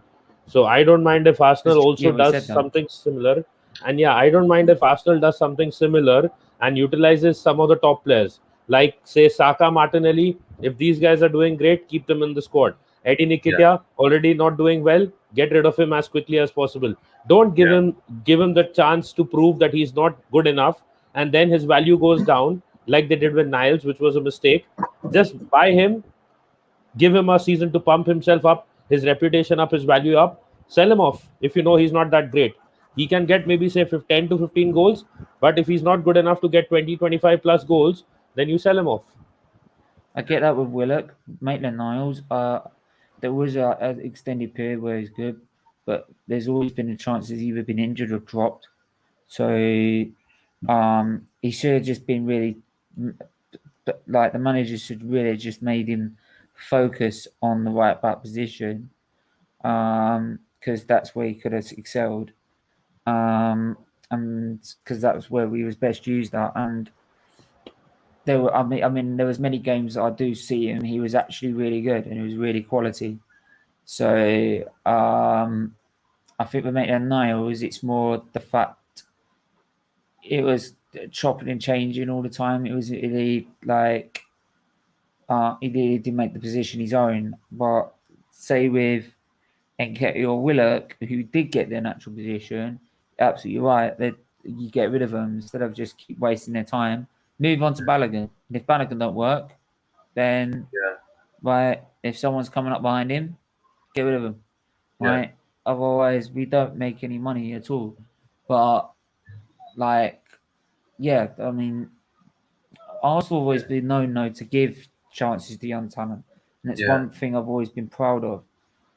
So I don't mind if Arsenal also does something similar. And I don't mind if Arsenal does something similar and utilizes some of the top players. Like, say, Saka, Martinelli. If these guys are doing great, keep them in the squad. Eddie Nketiah, already not doing well, get rid of him as quickly as possible. Don't give him the chance to prove that he's not good enough, and then his value goes down, like they did with Niles, which was a mistake. Just buy him, give him a season to pump himself up, his reputation up, his value up, sell him off if you know he's not that great. He can get maybe, say, 10 to 15 goals, but if he's not good enough to get 20, 25 plus goals, then you sell him off. I get that with Willock, Maitland-Niles. There was an extended period where he's good, but there's always been a chance he's either been injured or dropped. So he should have just been really, like the manager should really just made him focus on the right back position, because that's where he could have excelled, and because that was where he was best used at. And there were, I mean, there was many games that I do see him. He was actually really good and he was really quality. So I think with Maitland-Niles, it's more the fact it was chopping and changing all the time. It was really like he did make the position his own. But say with Nketiah or Willock, who did get their natural position, absolutely right. That you get rid of them instead of just keep wasting their time. Move on to Balogun. And if Balogun don't work, then if someone's coming up behind him, get rid of him. Right? Otherwise, we don't make any money at all. But I mean, Arsenal have always been known to give chances to young talent, and it's one thing I've always been proud of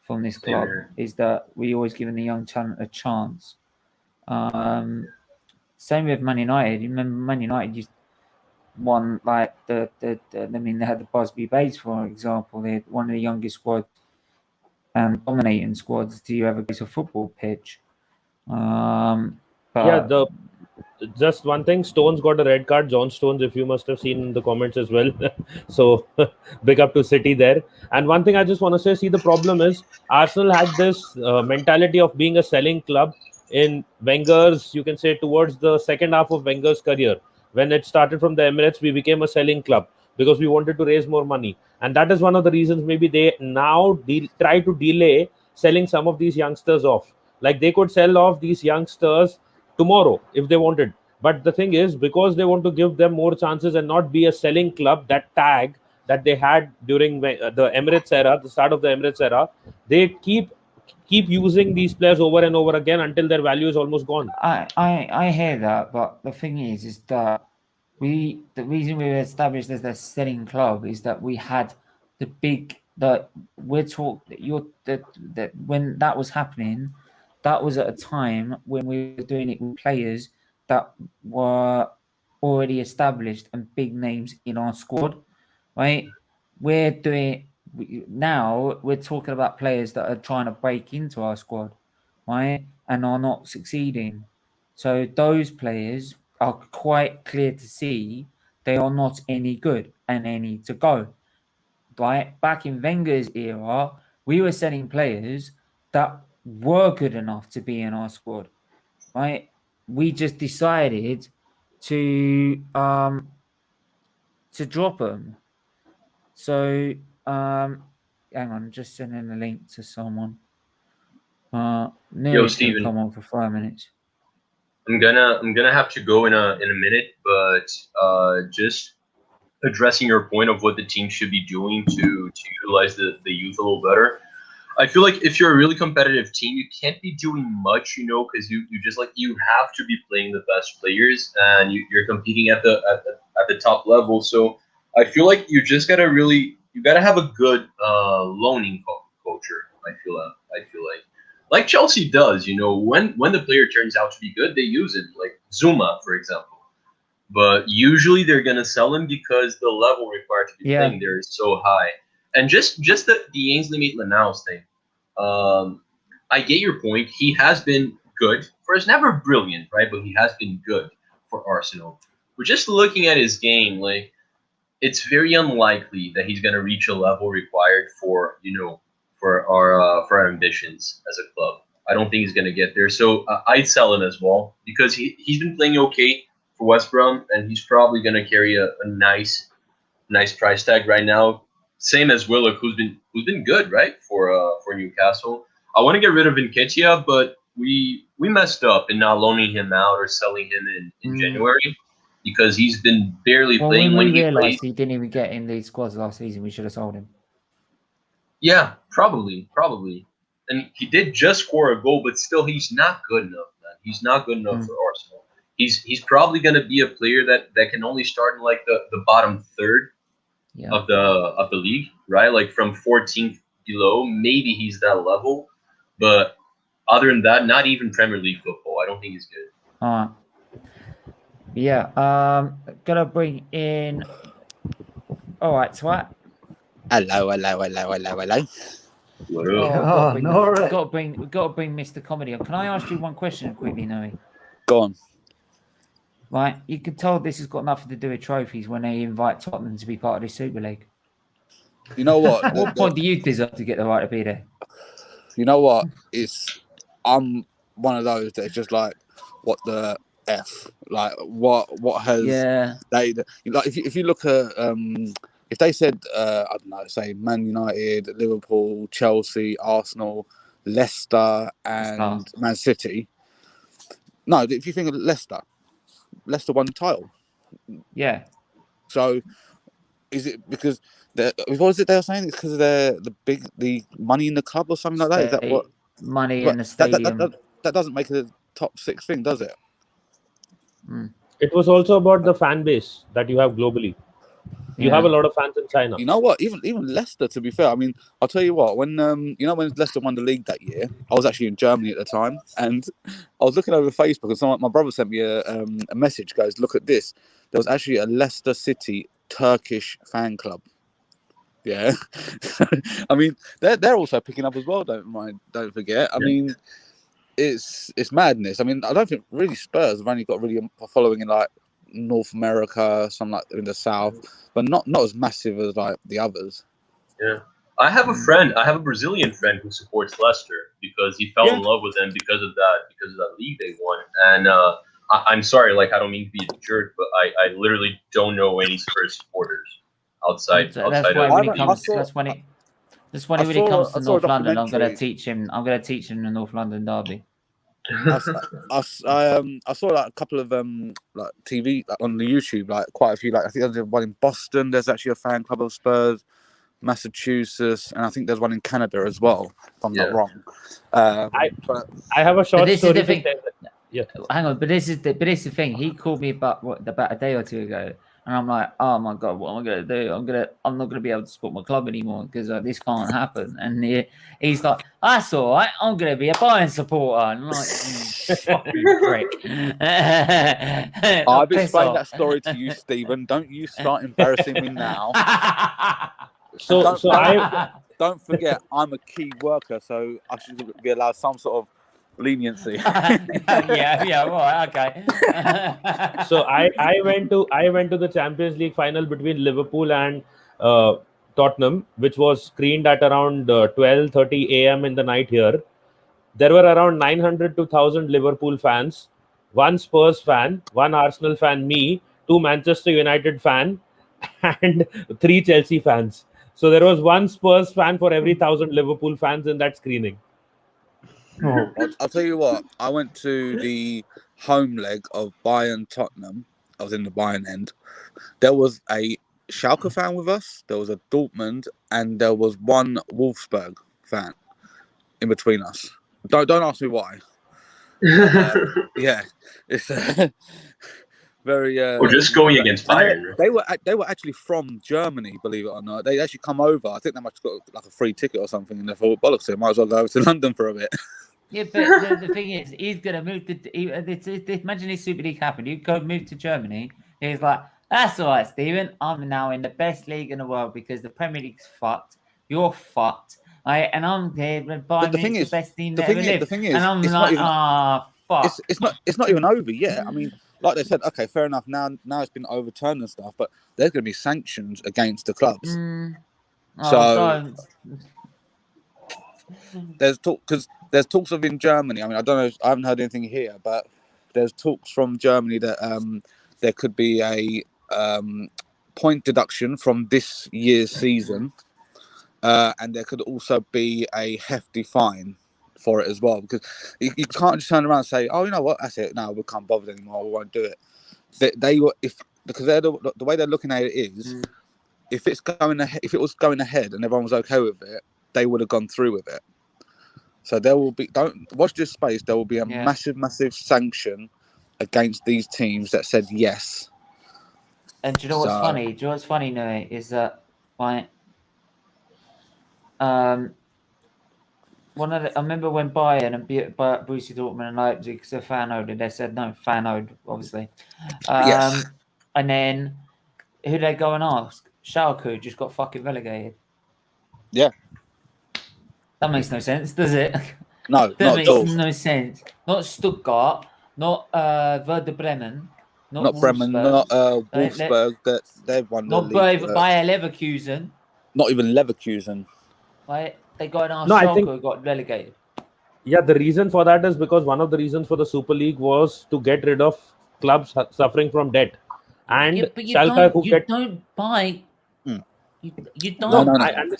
from this club is that we always given the young talent a chance. Same with Man United. You remember Man United used won like I mean, they had the Busby Babes, for example. They had one of the youngest squads and dominating squads to ever go to a football pitch. Just one thing, Stones got a red card. John Stones, if you must have seen the comments as well. So big up to City there. And one thing I just want to say, see, the problem is Arsenal had this mentality of being a selling club in Wenger's, you can say, towards the second half of Wenger's career. When it started from the Emirates, we became a selling club because we wanted to raise more money. And that is one of the reasons maybe they now try to delay selling some of these youngsters off. Like they could sell off these youngsters tomorrow if they wanted. But the thing is, because they want to give them more chances and not be a selling club, that tag that they had during the Emirates era, the start of the Emirates era, they keep using these players over and over again until their value is almost gone. I hear that, but the thing is that the reason we were established as a selling club is that we had when that when that was happening, that was at a time when we were doing it with players that were already established and big names in our squad, right? We're now we're talking about players that are trying to break into our squad, right, and are not succeeding. So those players are quite clear to see they are not any good and they need to go. Right? Back in Wenger's era, we were selling players that were good enough to be in our squad. Right? We just decided to drop them. So hang on, just sending a link to someone. Nearly Steven. come on for 5 minutes. I'm gonna have to go in a minute, but just addressing your point of what the team should be doing to utilize the youth a little better. I feel like if you're a really competitive team, you can't be doing much, because you just you have to be playing the best players, and you're competing at the top level. So I feel like you just gotta have a good loaning culture. I feel like Chelsea does. When the player turns out to be good, they use it. Like Zuma, for example. But usually they're gonna sell him because the level required to be playing there is so high. And just the Ainsley Maitland-Niles thing. I get your point. He has been good. He's never brilliant, right? But he has been good for Arsenal. But just looking at his game, it's very unlikely that he's gonna reach a level required for our ambitions as a club. I don't think he's gonna get there. So I'd sell him as well because he's been playing okay for West Brom, and he's probably going to carry a nice price tag right now. Same as Willock, who's been good, right, for Newcastle. I want to get rid of Nketiah, but we messed up in not loaning him out or selling him in January because he's been barely playing. When we realised he didn't even get in the squads last season, we should have sold him. Yeah, probably. And he did just score a goal, but still, he's not good enough, man. He's not good enough for Arsenal. He's probably going to be a player that can only start in the bottom third of the league, right? From 14th below, maybe he's that level, but other than that, not even Premier League football. I don't think he's good. All right. Yeah. Gonna bring in. All right, Swat. Hello. Got to bring Mr. Comedy on. Can I ask you one question quickly, Noe? Go on. Right, you can tell this has got nothing to do with trophies when they invite Tottenham to be part of the Super League. You know what? At what point do you deserve to get the right to be there? You know what? I'm one of those that's just what the F? What has they if you look at if they said I don't know, say Man United, Liverpool, Chelsea, Arsenal, Leicester, and Man City. No, if you think of Leicester won the title. Yeah. So, is it because what was it they were saying? It's because of the money in the club or something like that? Is that what money in the stadium? That doesn't make it a top 6 thing, does it? It was also about the fan base that you have globally. You have a lot of fans in China. You know what? Even Leicester, to be fair, I mean, I'll tell you what. When when Leicester won the league that year, I was actually in Germany at the time, and I was looking over Facebook, and my brother sent me a message. Goes, look at this. There was actually a Leicester City Turkish fan club. Yeah, I mean they're also picking up as well. Don't forget. I mean, it's madness. I mean, I don't think really Spurs have only got really a following in North America, some in the South, but not as massive as the others. Yeah, I have a Brazilian friend who supports Leicester because he fell in love with them because of that league they won. And I'm sorry, I don't mean to be a jerk, but I literally don't know any Spurs supporters outside. That's when he comes to North London, I'm going to teach him. I'm going to teach him the North London derby. I saw a couple of TV on the YouTube, quite a few. I think there's one in Boston. There's actually a fan club of Spurs, Massachusetts, and I think there's one in Canada as well. If I'm not wrong. I have a short story. Hang on, but this is the thing. He called me about a day or two ago, and I'm like, oh my god, what am I gonna do? I'm not gonna be able to support my club anymore because this can't happen. And he's like, that's all right. I'm gonna be a Bayern supporter. And I'm like, fucking prick. I've explained that story to you, Stephen. Don't you start embarrassing me now. Don't forget, I'm a key worker, so I should be allowed some sort of leniency. yeah, right, okay. So I went to the Champions League final between Liverpool and Tottenham, which was screened at around 12:30 a.m. in the night here. There were around 900 to 1,000 Liverpool fans, one Spurs fan, one Arsenal fan, me, two Manchester United fan, and 3 Chelsea fans. So there was one Spurs fan for every 1,000 Liverpool fans in that screening. I'll tell you what, I went to the home leg of Bayern Tottenham. I was in the Bayern end. There was a Schalke fan with us, there was a Dortmund, and there was one Wolfsburg fan in between us. Don't ask me why. Yeah, it's very. Or just going against Bayern. They were actually from Germany, believe it or not. They actually come over. I think they must have got like a free ticket or something, and they thought, bollocks, so might as well go over to London for a bit. Yeah, but the thing is, he's gonna move to. Imagine this Super League happened. You go move to Germany. He's like, that's all right, Stephen. I'm now in the best league in the world because the Premier League's fucked. You're fucked. And I'm here. Bayern Munich's the best team that ever lived. The thing is, and I'm like, fuck. It's not even over yet. I mean, like they said, okay, fair enough. Now it's been overturned and stuff, but there's going to be sanctions against the clubs. So there's talks of in Germany. I mean, I don't know. I haven't heard anything here, but there's talks from Germany that there could be a point deduction from this year's season, and there could also be a hefty fine for it as well, because you can't just turn around and say, oh, you know what, that's it, no, we can't bother anymore, we won't do it. Because they're the way they're looking at it is, if it was going ahead and everyone was okay with it, they would have gone through with it. So there will be, don't watch this space, there will be a massive sanction against these teams that said yes. And do you know what's funny? Do you know what's funny, Noe, is that like I remember when Bayern and Borussia Dortmund and Leipzig, because they're fan-owned, they said no, fan-owned, obviously. Yes. And then who they go and ask? Schalke just got fucking relegated. Yeah. That makes no sense, does it? No, that makes no sense. Not Stuttgart, not Werder Bremen, not Bremen, not Wolfsburg. That they've won. Not Bayer Leverkusen. Not even Leverkusen. Right. They got an Schalke who got relegated. Yeah, the reason for that is because one of the reasons for the Super League was to get rid of clubs suffering from debt. And Schalke don't buy. You don't. No.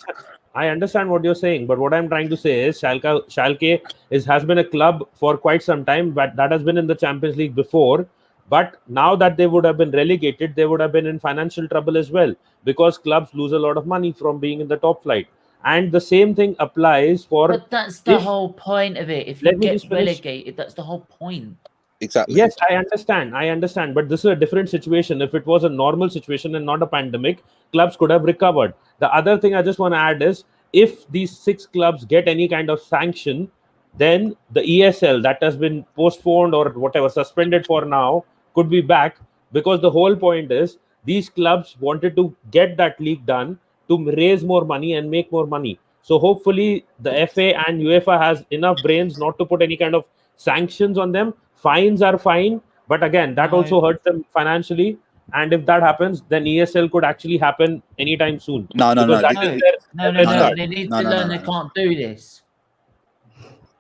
I understand what you're saying, but what I'm trying to say is Schalke has been a club for quite some time, but that has been in the Champions League before. But now that they would have been relegated, they would have been in financial trouble as well, because clubs lose a lot of money from being in the top flight. And the same thing applies for... But that's the whole point of it. If you get relegated, that's the whole point. Exactly. Yes, I understand. But this is a different situation. If it was a normal situation and not a pandemic, clubs could have recovered. The other thing I just want to add is, if these 6 clubs get any kind of sanction, then the ESL that has been postponed or whatever, suspended for now, could be back, because the whole point is these clubs wanted to get that league done to raise more money and make more money. So hopefully the FA and UEFA has enough brains not to put any kind of sanctions on them. Fines are fine, but again, that also hurts them financially. And if that happens, then ESL could actually happen anytime soon. No. They need to learn they can't do this.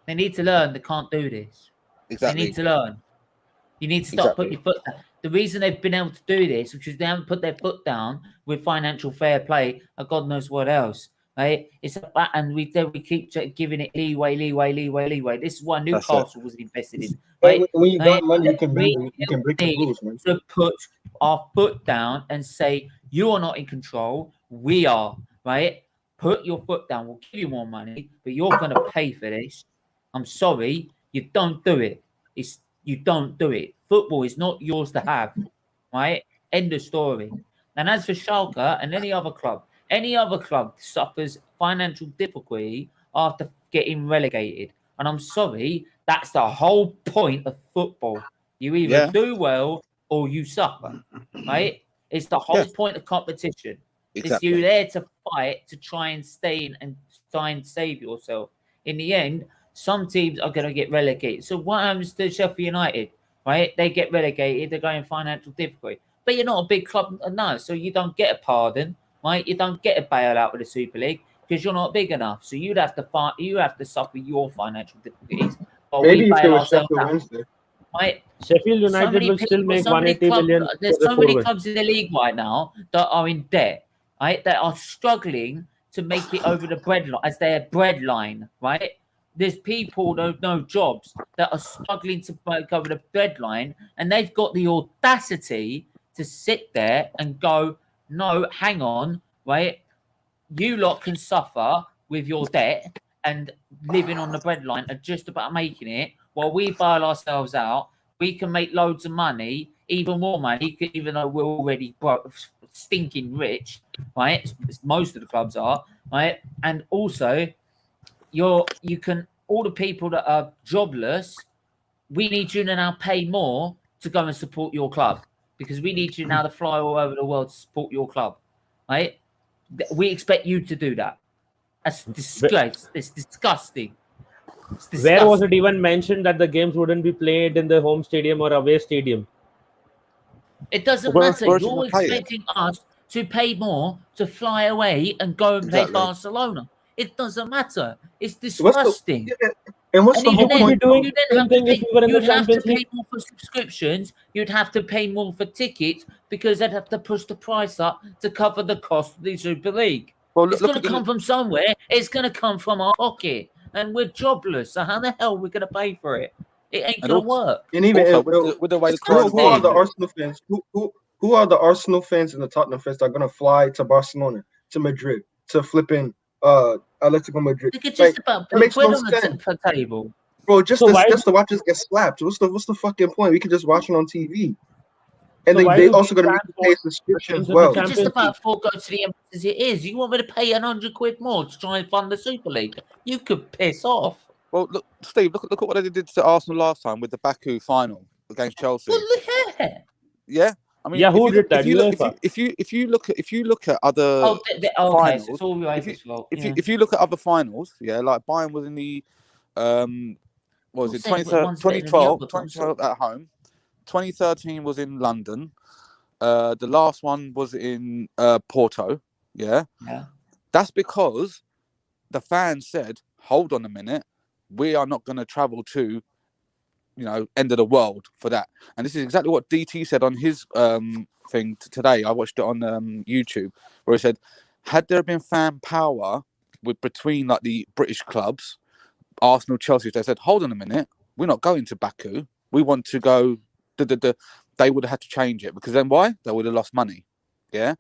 They need to learn they can't do this. Exactly. They need to learn. You need to stop putting your foot down. The reason they've been able to do this, which is they haven't put their foot down with financial fair play, and God knows what else, right? It's about, and we keep giving it leeway. This is why Newcastle was invested in. Right? When you got money, you can break the rules, man. To put our foot down and say, you are not in control, we are, right? Put your foot down. We'll give you more money, but you're going to pay for this. I'm sorry, you don't do it. You don't do it. Football is not yours to have, right? End of story. And as for Schalke and any other club suffers financial difficulty after getting relegated. And I'm sorry, that's the whole point of football. You either do well or you suffer, right? It's the whole point of competition. Exactly. You're there to fight to try and stay in and try and save yourself. In the end, some teams are going to get relegated. So what happens to Sheffield United? Right? They get relegated. They're going financial difficulty. But you're not a big club, no. So you don't get a pardon, right? You don't get a bailout with the Super League because you're not big enough. So you'd have to fight. You have to suffer your financial difficulties. Maybe if they were Sheffield Wednesday. Right? Sheffield United will still make 180 million. There's so many clubs in the league right now that are in debt, right? That are struggling to make it over the breadline as their breadline, right? There's people that no jobs that are struggling to break over the breadline, and they've got the audacity to sit there and go, "No, hang on, right? You lot can suffer with your debt and living on the breadline and just about making it, while we bail ourselves out. We can make loads of money, even more money, even though we're already stinking rich, right? Most of the clubs are, right? And also, you can, all the people that are jobless, we need you to now pay more to go and support your club because we need you now to fly all over the world to support your club, right? We expect you to do that. That's disgrace. It's disgusting. Where was it even mentioned that the games wouldn't be played in the home stadium or away stadium? It doesn't matter. You're expecting us to pay more to fly away and go and play Barcelona. It doesn't matter. It's disgusting. What's the whole point? You'd have to pay more for subscriptions. You'd have to pay more for tickets because they'd have to push the price up to cover the cost of the Super League. Well, it's going to come from somewhere. It's going to come from our pocket. And we're jobless. So how the hell are we going to pay for it? It ain't going to work. And even with the way who are the Arsenal fans? Who are the Arsenal fans and the Tottenham fans that are going to fly to Barcelona, to Madrid, to flipping Atletico Madrid? They could just about put no on the table. Bro, just to watch us get slapped. What's the fucking point? We can just watch it on TV. And they also going to make you pay a subscription as well. Just about forego to the Emirates as it is. You want me to pay £100 more to try and fund the Super League? You could piss off. Well, look, Steve, look at what they did to Arsenal last time with the Baku final against Chelsea. Well, yeah. I mean, who did that? If you look at other finals, it's all if you look at other finals, like Bayern was in the 2012 at home. 2013 was in London. The last one was in Porto. Yeah. That's because the fans said, "Hold on a minute, we are not going to travel to, end of the world for that." And this is exactly what DT said on his thing today. I watched it on YouTube, where he said, "Had there been fan power between like the British clubs, Arsenal, Chelsea, they said, hold on a minute, we're not going to Baku. We want to go." They would have had to change it because then why? They would have lost money. Yeah.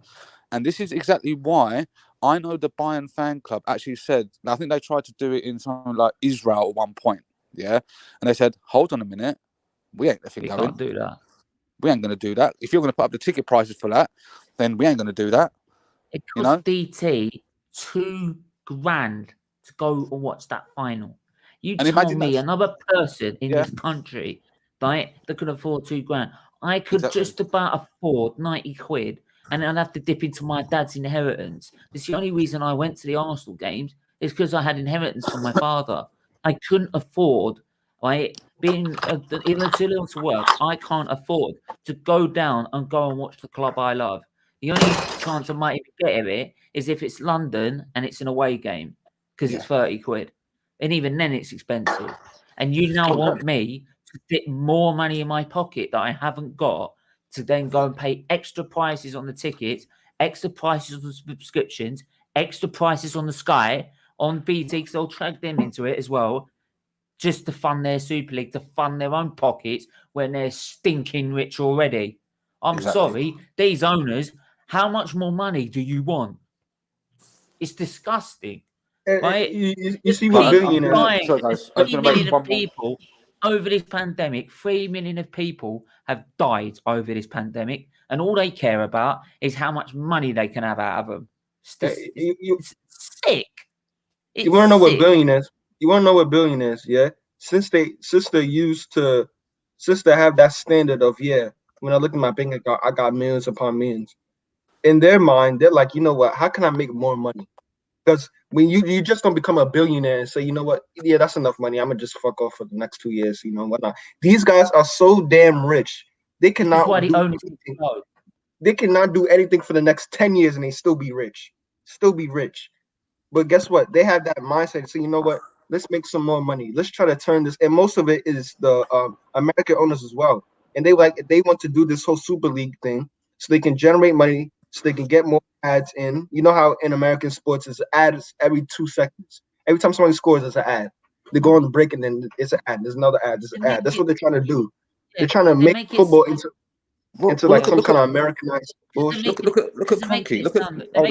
And this is exactly why I know the Bayern fan club actually said, I think they tried to do it in something like Israel at one point. Yeah. And they said, hold on a minute, we ain't going. Can't do that. We ain't going to do that. If you're going to put up the ticket prices for that, then we ain't going to do that. It cost DT $2,000 to go and watch that final. You tell me another person in this country, right, that could afford $2,000. I could just about afford £90, and I'd have to dip into my dad's inheritance. It's the only reason I went to the Arsenal games is because I had inheritance from my father. I couldn't afford, right, being too little to work. I can't afford to go down and go and watch the club I love. The only chance I might even get it is if it's London and it's an away game because it's £30, and even then it's expensive. And you now want me to fit more money in my pocket that I haven't got to then go and pay extra prices on the tickets, extra prices on the subscriptions, extra prices on the Sky, on BT, because they'll drag them into it as well, just to fund their Super League, to fund their own pockets when they're stinking rich already. I'm sorry, these owners, how much more money do you want? It's disgusting. Right? You see what billionaires... 3 million of people over this pandemic, 3 million of people have died over this pandemic, and all they care about is how much money they can have out of them. It's sick. You want to know what billionaires? You want to know what billionaires? Yeah, since they have that standard of when I look at my bank account, I got millions upon millions. in their mind, they're like, you know what? How can I make more money? Because when you just don't become a billionaire and say, you know what? Yeah, that's enough money. I'm gonna just fuck off for the next 2 years. You know whatnot. These guys are so damn rich. They That's cannot why the do owners anything. know. They cannot do anything for the next 10 years and they still be rich. Still be rich. But guess what? They have that mindset. So you know what? Let's make some more money. Let's try to turn this. And most of it is the American owners as well. And they want to do this whole Super League thing so they can generate money, so they can get more ads in. You know how in American sports is ads every 2 seconds. Every time somebody scores, it's an ad. They go on the break and then it's an ad. There's another ad. There's an ad. That's what they're trying to do. They're trying to make football into like some kind of Americanized bullshit. Look at Punky. Look at They're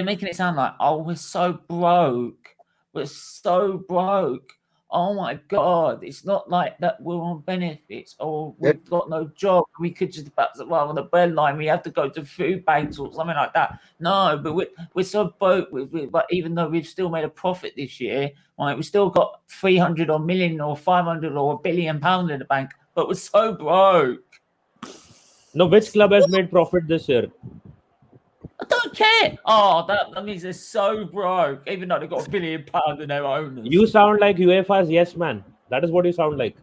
making it sound like, oh, we're so broke. We're so broke. Oh my God. It's not like that we're on benefits or we've got no job. We could just about survive on the breadline. We have to go to food banks or something like that. No, but we're so broke. But even though we've still made a profit this year, right, we've still got 300 or million or 500 or £1 billion in the bank, but we're so broke. No, which club has made profit this year? I don't care. Oh, that means they're so broke, even though they've got £1 billion in their owners. You sound like UEFA's yes man. That is what you sound like.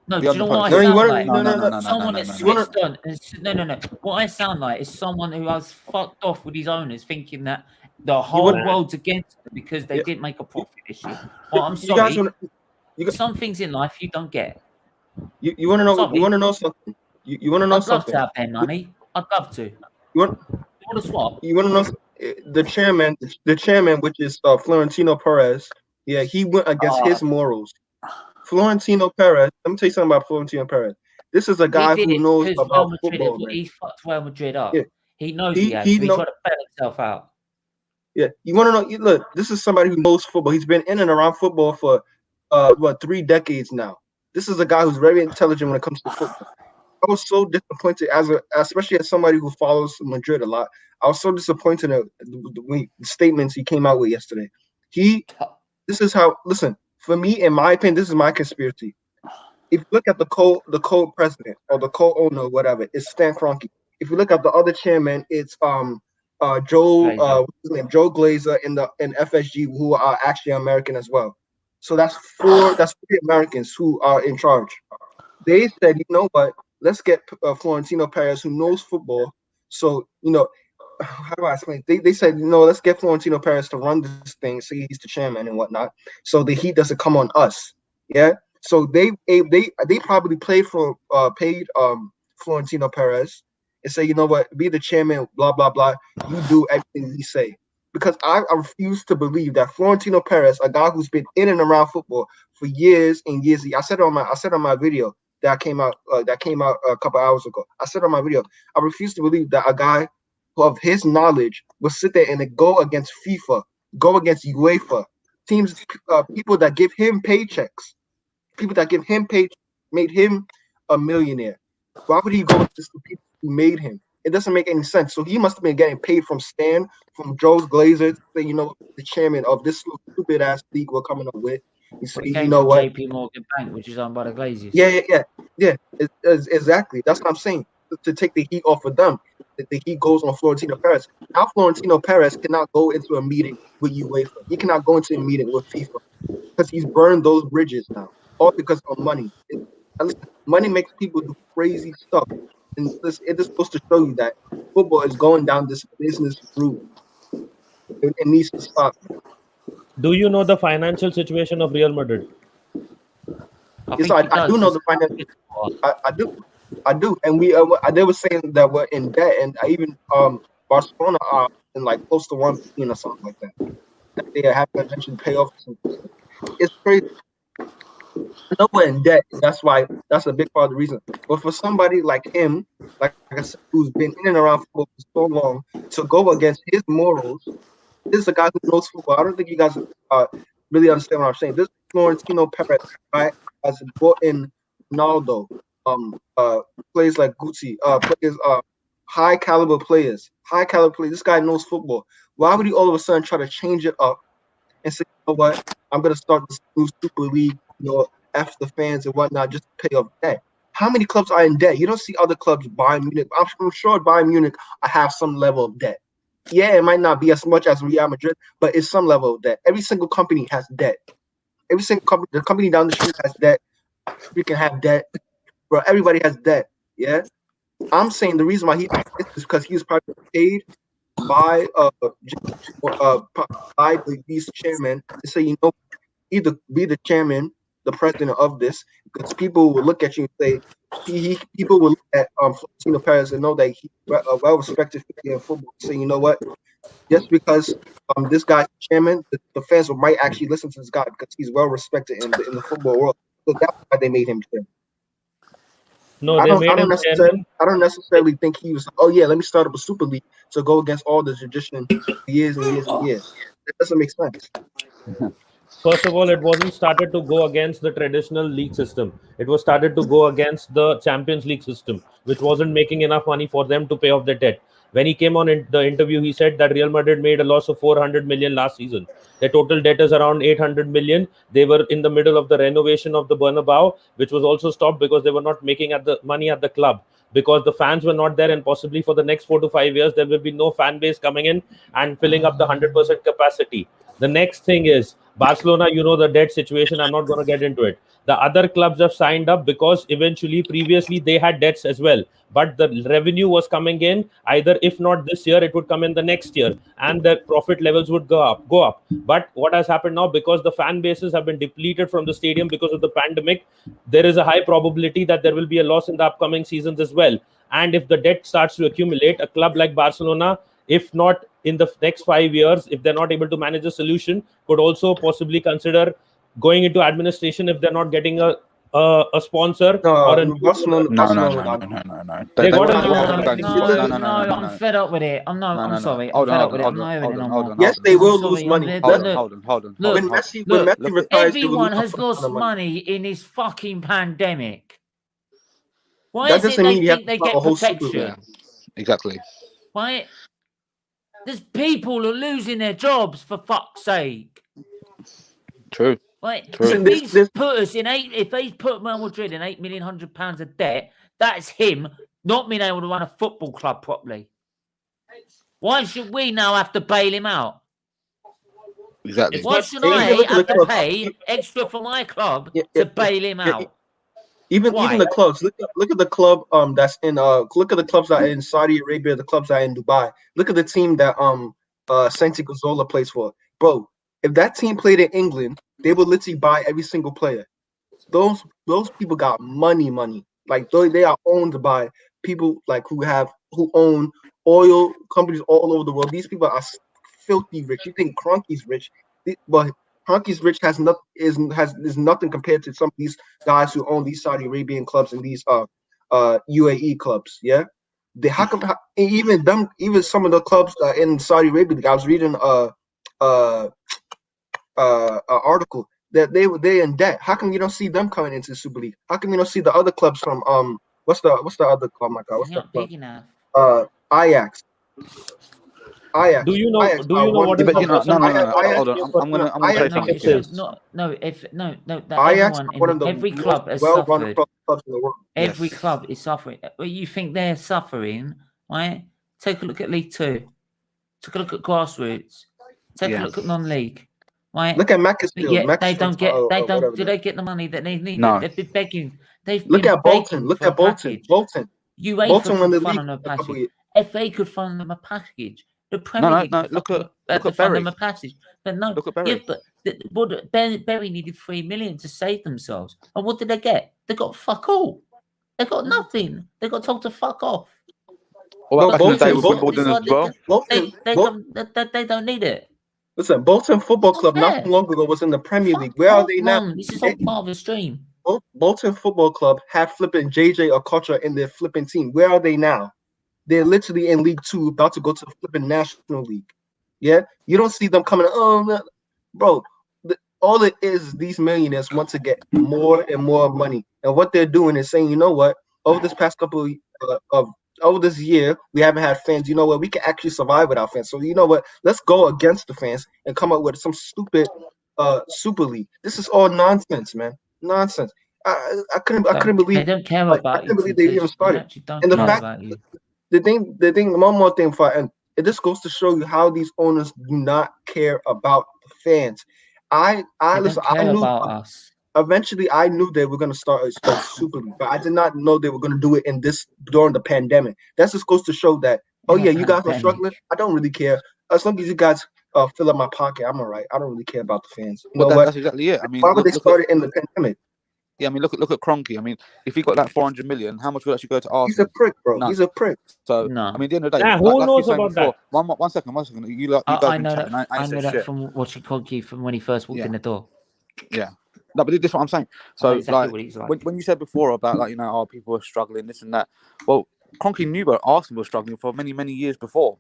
No, do you know what I sound like? Someone that's no. switched on. No. What I sound like is someone who has fucked off with his owners, thinking that the whole world's against them because they didn't make a profit this year. Well, I'm sorry. Some things in life you don't get. You want to know? You want to know something? You want to know something? I'd love to have their money. I'd love to. You want to swap? You want to know the chairman, which is Florentino Perez. Yeah, he went against his morals. Florentino Perez. Let me tell you something about Florentino Perez. This is a guy who knows about football. He fucked Real Madrid up. Yeah. He knows he has. So he's got to bail himself out. Yeah, you want to know? Look, this is somebody who knows football. He's been in and around football for 3 decades now. This is a guy who's very intelligent when it comes to football. I was so disappointed especially as somebody who follows Madrid a lot. I was so disappointed at the statements he came out with yesterday. This is how. Listen, for me, in my opinion, this is my conspiracy. If you look at the co-president or the co-owner, whatever, it's Stan Kroenke. If you look at the other chairman, it's Joe Glazer in FSG, who are actually American as well. So that's 3 Americans who are in charge. They said, you know what? Let's get Florentino Perez, who knows football. So, how do I explain? They said, let's get Florentino Perez to run this thing, so he's the chairman and whatnot, so the heat doesn't come on us. Yeah. So they probably paid Florentino Perez and say, you know what, be the chairman, blah blah blah. You do everything we say. Because I refuse to believe that Florentino Perez, a guy who's been in and around football for years and years, I said on my video that came out a couple hours ago. I said on my video, I refuse to believe that a guy of his knowledge will sit there and go against FIFA, go against UEFA, teams, people that give him paychecks, made him a millionaire. Why would he go against the people who made him? It doesn't make any sense. So he must have been getting paid from Stan, from Joe's Glazer, the chairman of this stupid ass league we're coming up with. You know what? JP Morgan Bank, which is owned by the Glazers. Yeah. Exactly. That's what I'm saying. To take the heat off of them, the heat goes on Florentino Perez. Now Florentino Perez cannot go into a meeting with UEFA. He cannot go into a meeting with FIFA because he's burned those bridges now, all because of money. Money makes people do crazy stuff, and it is supposed to show you that football is going down this business route. It needs to stop. Do you know the financial situation of Real Madrid? I do know the financial. I do, and they were saying that we're in debt, and even Barcelona are in like close to 1 billion or something like that. That they have to eventually pay off. It's crazy. I know we're in debt. That's a big part of the reason. But for somebody like him, like I said, who's been in and around football for so long, to go against his morals, this is a guy who knows football. I don't think you guys really understand what I'm saying. This Florentino Perez guy has brought in Ronaldo, players like Gucci, players, high caliber players. This guy knows football. Why would he all of a sudden try to change it up and say, you know what, I'm gonna start this new Super League, F the fans and whatnot, just to pay off debt? How many clubs are in debt? You don't see other clubs. Bayern Munich. I'm sure Bayern Munich have some level of debt. Yeah, it might not be as much as Real Madrid, but it's some level of debt. Every single company has debt. Every single company, the company down the street has debt. We can have debt, bro. Everybody has debt. Yeah, I'm saying the reason why he is because he was probably paid by these chairmen to say, you know, either be the chairman, the president of this, because people will look at you and say, people will look at Florentino Perez and know that he's a well-respected figure in football. Say, you know what? Just because this guy's chairman, the fans might actually listen to this guy because he's well-respected in the football world. So that's why they made him chairman. No, I they made him chairman. don't necessarily think he was, oh yeah, let me start up a super league to go against all the tradition for years and years and years. That doesn't make sense. First of all, it wasn't started to go against the traditional league system. It was started to go against the Champions League system, which wasn't making enough money for them to pay off their debt. When he came on in the interview, he said that Real Madrid made a loss of 400 million last season. Their total debt is around 800 million. They were in the middle of the renovation of the Bernabeu, which was also stopped because they were not making money at the club, because the fans were not there, and possibly for the next 4 to 5 years, there will be no fan base coming in and filling up the 100% capacity. The next thing is Barcelona, you know the debt situation. I'm not going to get into it. The other clubs have signed up because previously they had debts as well. But the revenue was coming in either, if not this year, it would come in the next year, and the profit levels would go up. But what has happened now, because the fan bases have been depleted from the stadium because of the pandemic, there is a high probability that there will be a loss in the upcoming seasons as well. And if the debt starts to accumulate, a club like Barcelona, if not in the next 5 years, if they're not able to manage a solution, could also possibly consider going into administration if they're not getting a sponsor or a No. They got I'm fed up with it. I'm sorry. I'm fed up with it. I'm not having it no more. Yes, they will lose money. Hold on. When Messi retires, everyone has lost money in this fucking pandemic. Why That is it doesn't mean they you have think to they start get a whole super protection? league. Exactly. Why? There's people who are losing their jobs, for fuck's sake. True. Right? True. If he's put us in if he's put Real Madrid in £8 million of debt, that's him not being able to run a football club properly. Why should we now have to bail him out? Exactly. Why should I have to pay extra for my club to bail him out? Even the clubs. Look at the club that's in look at the clubs that are in Saudi Arabia, the clubs that are in Dubai. Look at the team that Santi Cazorla plays for. Bro, if that team played in England, they would literally buy every single player. Those people got money. Like they are owned by people like who own oil companies all over the world. These people are filthy rich. You think Kroenke's rich, but Kroenke's rich is nothing compared to some of these guys who own these Saudi Arabian clubs and these UAE clubs. Yeah, even some of the clubs in Saudi Arabia. I was reading an article that they're in debt. How come you don't see them coming into the Super League? How come you don't see the other clubs from what's the other club? My God, what's the club? Big enough. Ajax. Do you know what is no. Hold on. I'm gonna say something. Every club is suffering. Every club is suffering. You think they're suffering, right? Take a look at League Two. Take a look at grassroots. Take a look at non-league. Right? Look at Macclesfield. Yeah, they don't get. Do they get the money that they need? No. They've been begging. Look at Bolton. Look at Bolton. Bolton. UEFA could fund them a package. FA could fund them a package. The Premier League look at fund them a package. But no, look at Bury. Yeah, but Bury needed 3 million to save themselves. And what did they get? They got fuck all. They got nothing. They got told to fuck off. Well, back in the day with Wimbledon as well. They don't need it. Listen, Bolton Football Club not too long ago was in the Premier League. Where are they now? This is all part of the stream. Bolton Football Club have flipping JJ Okocha in their flipping team. Where are they now? They're literally in League Two, about to go to the flipping National League. Yeah, you don't see them coming. Oh, bro, all it is these millionaires want to get more and more money, and what they're doing is saying, you know what? Over this past couple over this year, we haven't had fans. You know what? We can actually survive without fans. So you know what? Let's go against the fans and come up with some stupid Super League. This is all nonsense, man. Nonsense. I couldn't believe they don't care like, about I couldn't you. believe they even started. Actually don't And the care fact, about you. the thing, one more thing for and this goes to show you how these owners do not care about the fans. I They listen. don't care I knew about us. eventually I knew they were gonna start a Super League, but I did not know they were gonna do it during the pandemic. That just goes to show that. Oh yeah, you guys are struggling. I don't really care as long as you guys fill up my pocket. I'm alright. I don't really care about the fans. You know what? That's exactly it. I mean, why would they start it in the pandemic? Yeah, I mean, look at Kroenke. I mean, if he got that 400 million, how much would actually go to Arsenal? He's a prick, bro. None. He's a prick. So, No. I mean, at the end of the day, Yeah, like who you knows saying about before, that? one second. You guys I been know chatting. that. I know that shit. from watching Conky from when he first walked in the door. Yeah. No, but this is what I'm saying. So, exactly what he's like. when you said before about people are struggling, this and that. Well, Kroenke knew that Arsenal was struggling for many, many years before.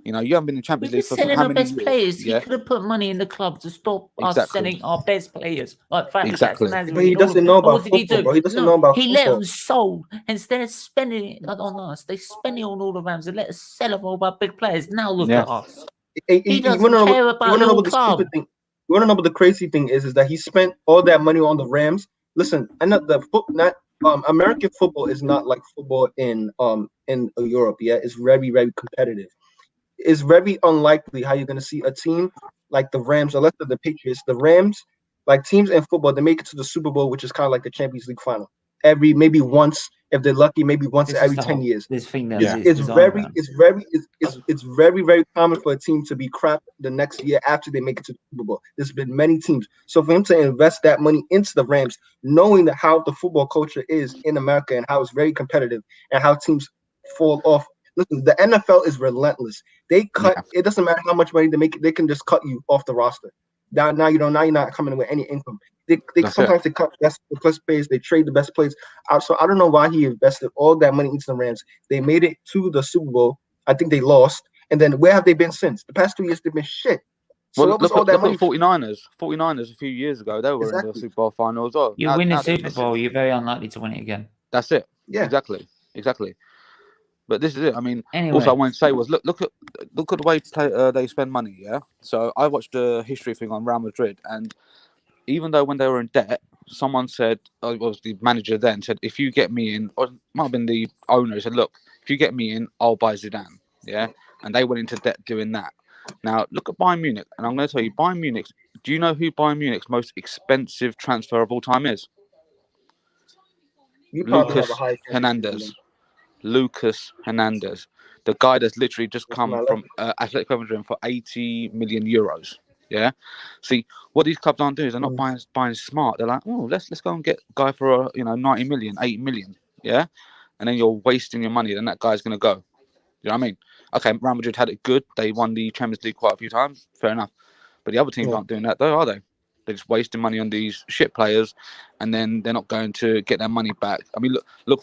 You haven't been in Champions League for selling how our many best years? players. Yeah. He could have put money in the club to stop us selling our best players. Like Exactly. But he doesn't know about football, bro. He doesn't know about He football. let them sold instead of spending it on us. They spend it on all the Rams and let us sell them all our big players. Now look at us. He doesn't care about the club. You want to know what the crazy thing is that he spent all that money on the Rams. Listen, and American football is not like football in Europe. Yeah, it's very, very competitive. It's very unlikely how you're going to see a team like the Rams, unless they're the Patriots. The Rams, like teams in football, they make it to the Super Bowl, which is kind of like the Champions League final. Maybe once, if they're lucky, maybe once every 10 years. This thing that It's very, very common for a team to be crap the next year after they make it to the Super Bowl. There's been many teams. So for him to invest that money into the Rams, knowing that how the football culture is in America and how it's very competitive and how teams fall off. Listen, the NFL is relentless. They cut. It doesn't matter how much money they make. They can just cut you off the roster. Now you're not coming in with any income. They sometimes they cut the best players. They trade the best players. So I don't know why he invested all that money into the Rams. They made it to the Super Bowl. I think they lost. And then where have they been since? The past 2 years they've been shit. So Well, what was all that money? Look at 49ers. 49ers a few years ago, they were in the Super Bowl final as well. You win the Super Bowl, you're very unlikely to win it again. That's it. Yeah. Exactly. But this is it. I mean, anyway. Also I wanted to say was look at the way they spend money. Yeah. So I watched a history thing on Real Madrid, and even though when they were in debt, someone said, it was the manager then said, if you get me in, or it might have been the owner, said, look, if you get me in, I'll buy Zidane. Yeah. And they went into debt doing that. Now look at Bayern Munich, and I'm going to tell you, Bayern Munich. Do you know who Bayern Munich's most expensive transfer of all time is? Lucas Hernandez. Lucas Hernandez, the guy that's literally just come from Atletico Madrid for 80 million euros. Yeah. See, what these clubs aren't doing is they're not buying smart. They're like, oh, let's go and get a guy for 90 million, 80 million. Yeah. And then you're wasting your money. Then that guy's gonna go. You know what I mean? Okay, Real Madrid had it good. They won the Champions League quite a few times. Fair enough. But the other teams aren't doing that, though, are they? They're just wasting money on these shit players, and then they're not going to get their money back. I mean, look.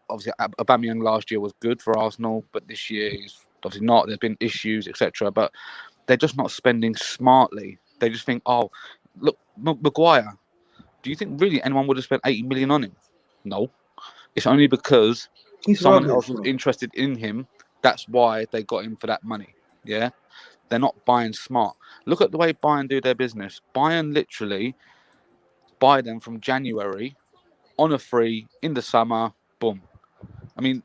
Obviously, Aubameyang last year was good for Arsenal, but this year he's obviously not. There's been issues, etc. But they're just not spending smartly. They just think, oh, look, Maguire. Do you think really anyone would have spent 80 million on him? No. It's only because someone else was interested in him. That's why they got him for that money. Yeah. They're not buying smart. Look at the way Bayern do their business. Bayern literally buy them from January on a free in the summer. Boom. I mean,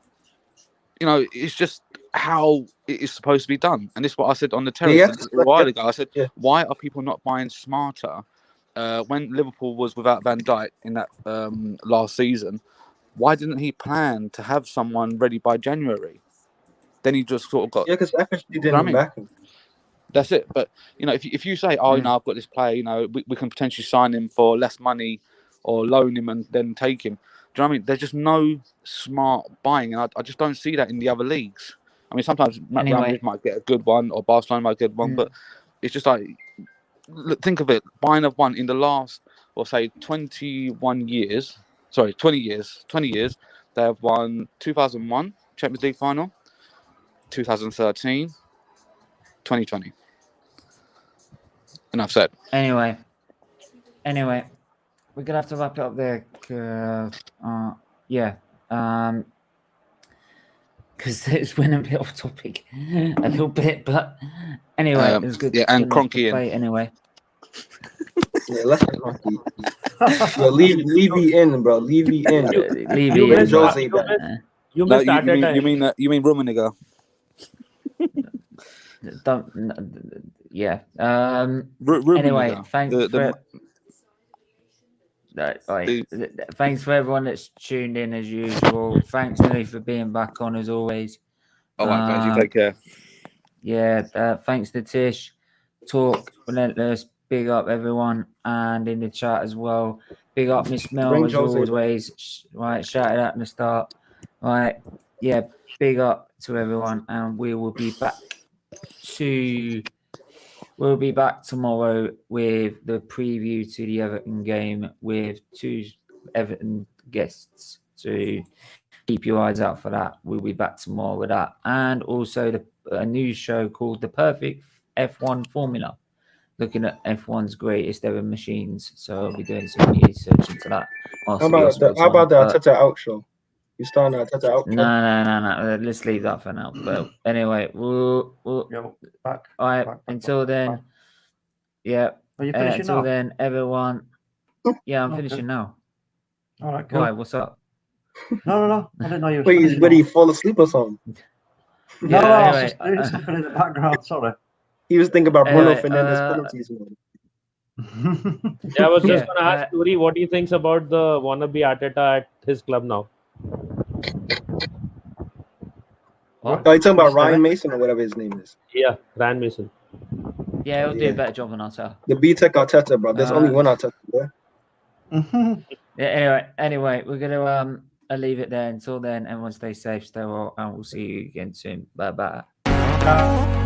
it's just how it is supposed to be done. And this is what I said on the terrace a while ago. I said, why are people not buying smarter? When Liverpool was without Van Dijk in that last season, why didn't he plan to have someone ready by January? Then he just sort of got... Yeah, because FSG didn't back him. That's it. But, if you say, I've got this player, we can potentially sign him for less money or loan him and then take him. Do you know what I mean? There's just no smart buying. And I just don't see that in the other leagues. I mean, sometimes Real Madrid might get a good one or Barcelona might get one, but it's just like, think of it, Bayern have won in the last, or say 20 years, they have won 2001 Champions League final, 2013, 2020. Enough said. Anyway, we're gonna have to wrap it up there. Because it's went a bit off topic, a little bit, but anyway, it was good. Yeah, and Kroenke anyway. Yeah, let's get lucky. Yo, Levy in, bro. Levy in. Levy you is missed- Jose you back. missed- You No, missed Arteta. you mean Rummenigge? Yeah. Rummenigge. Anyway, thanks The- for. Right. Thanks for everyone that's tuned in as usual. Thanks, Nelly, for being back on as always. All right, guys, you take care. Yeah, thanks to Tish. Talk Relentless. Big up everyone, and in the chat as well. Big up Miss Mel Bring as Jose always. Right, shout it out in the start. Right, yeah, big up to everyone, and we will be back tomorrow with the preview to the Everton game with 2 Everton guests. So keep your eyes out for that. We'll be back tomorrow with that, and also a new show called The Perfect F1 Formula, looking at F1's greatest ever machines. So I'll be doing some research into that. How about the Arteta out show? You starting the Arteta out? No. Let's leave that for now. But anyway, we'll back. all right. Back. Until then, yeah. Are you finishing Until now? then, everyone. Yeah, I'm Okay. finishing now. All right, cool. Why? What's up? No. I didn't know you were Wait, finishing. did he fall asleep or something? No, Yeah, I was anyway, just doing something in the background. Sorry. He was thinking about Bruno Anyway, Fernandes penalties. Yeah, I was just Yeah, going to ask Turi what he thinks about the wannabe Arteta at his club now. What? Oh, you talking about Ryan Mason or whatever his name is? Yeah, Ryan Mason. Yeah, he'll do Yeah. a better job than Arteta. The B-Tech Arteta, bro. There's only one Arteta, bro. Yeah. Anyway, we're gonna I'll leave it there. Until then, everyone stay safe, stay well, and we'll see you again soon. Bye bye.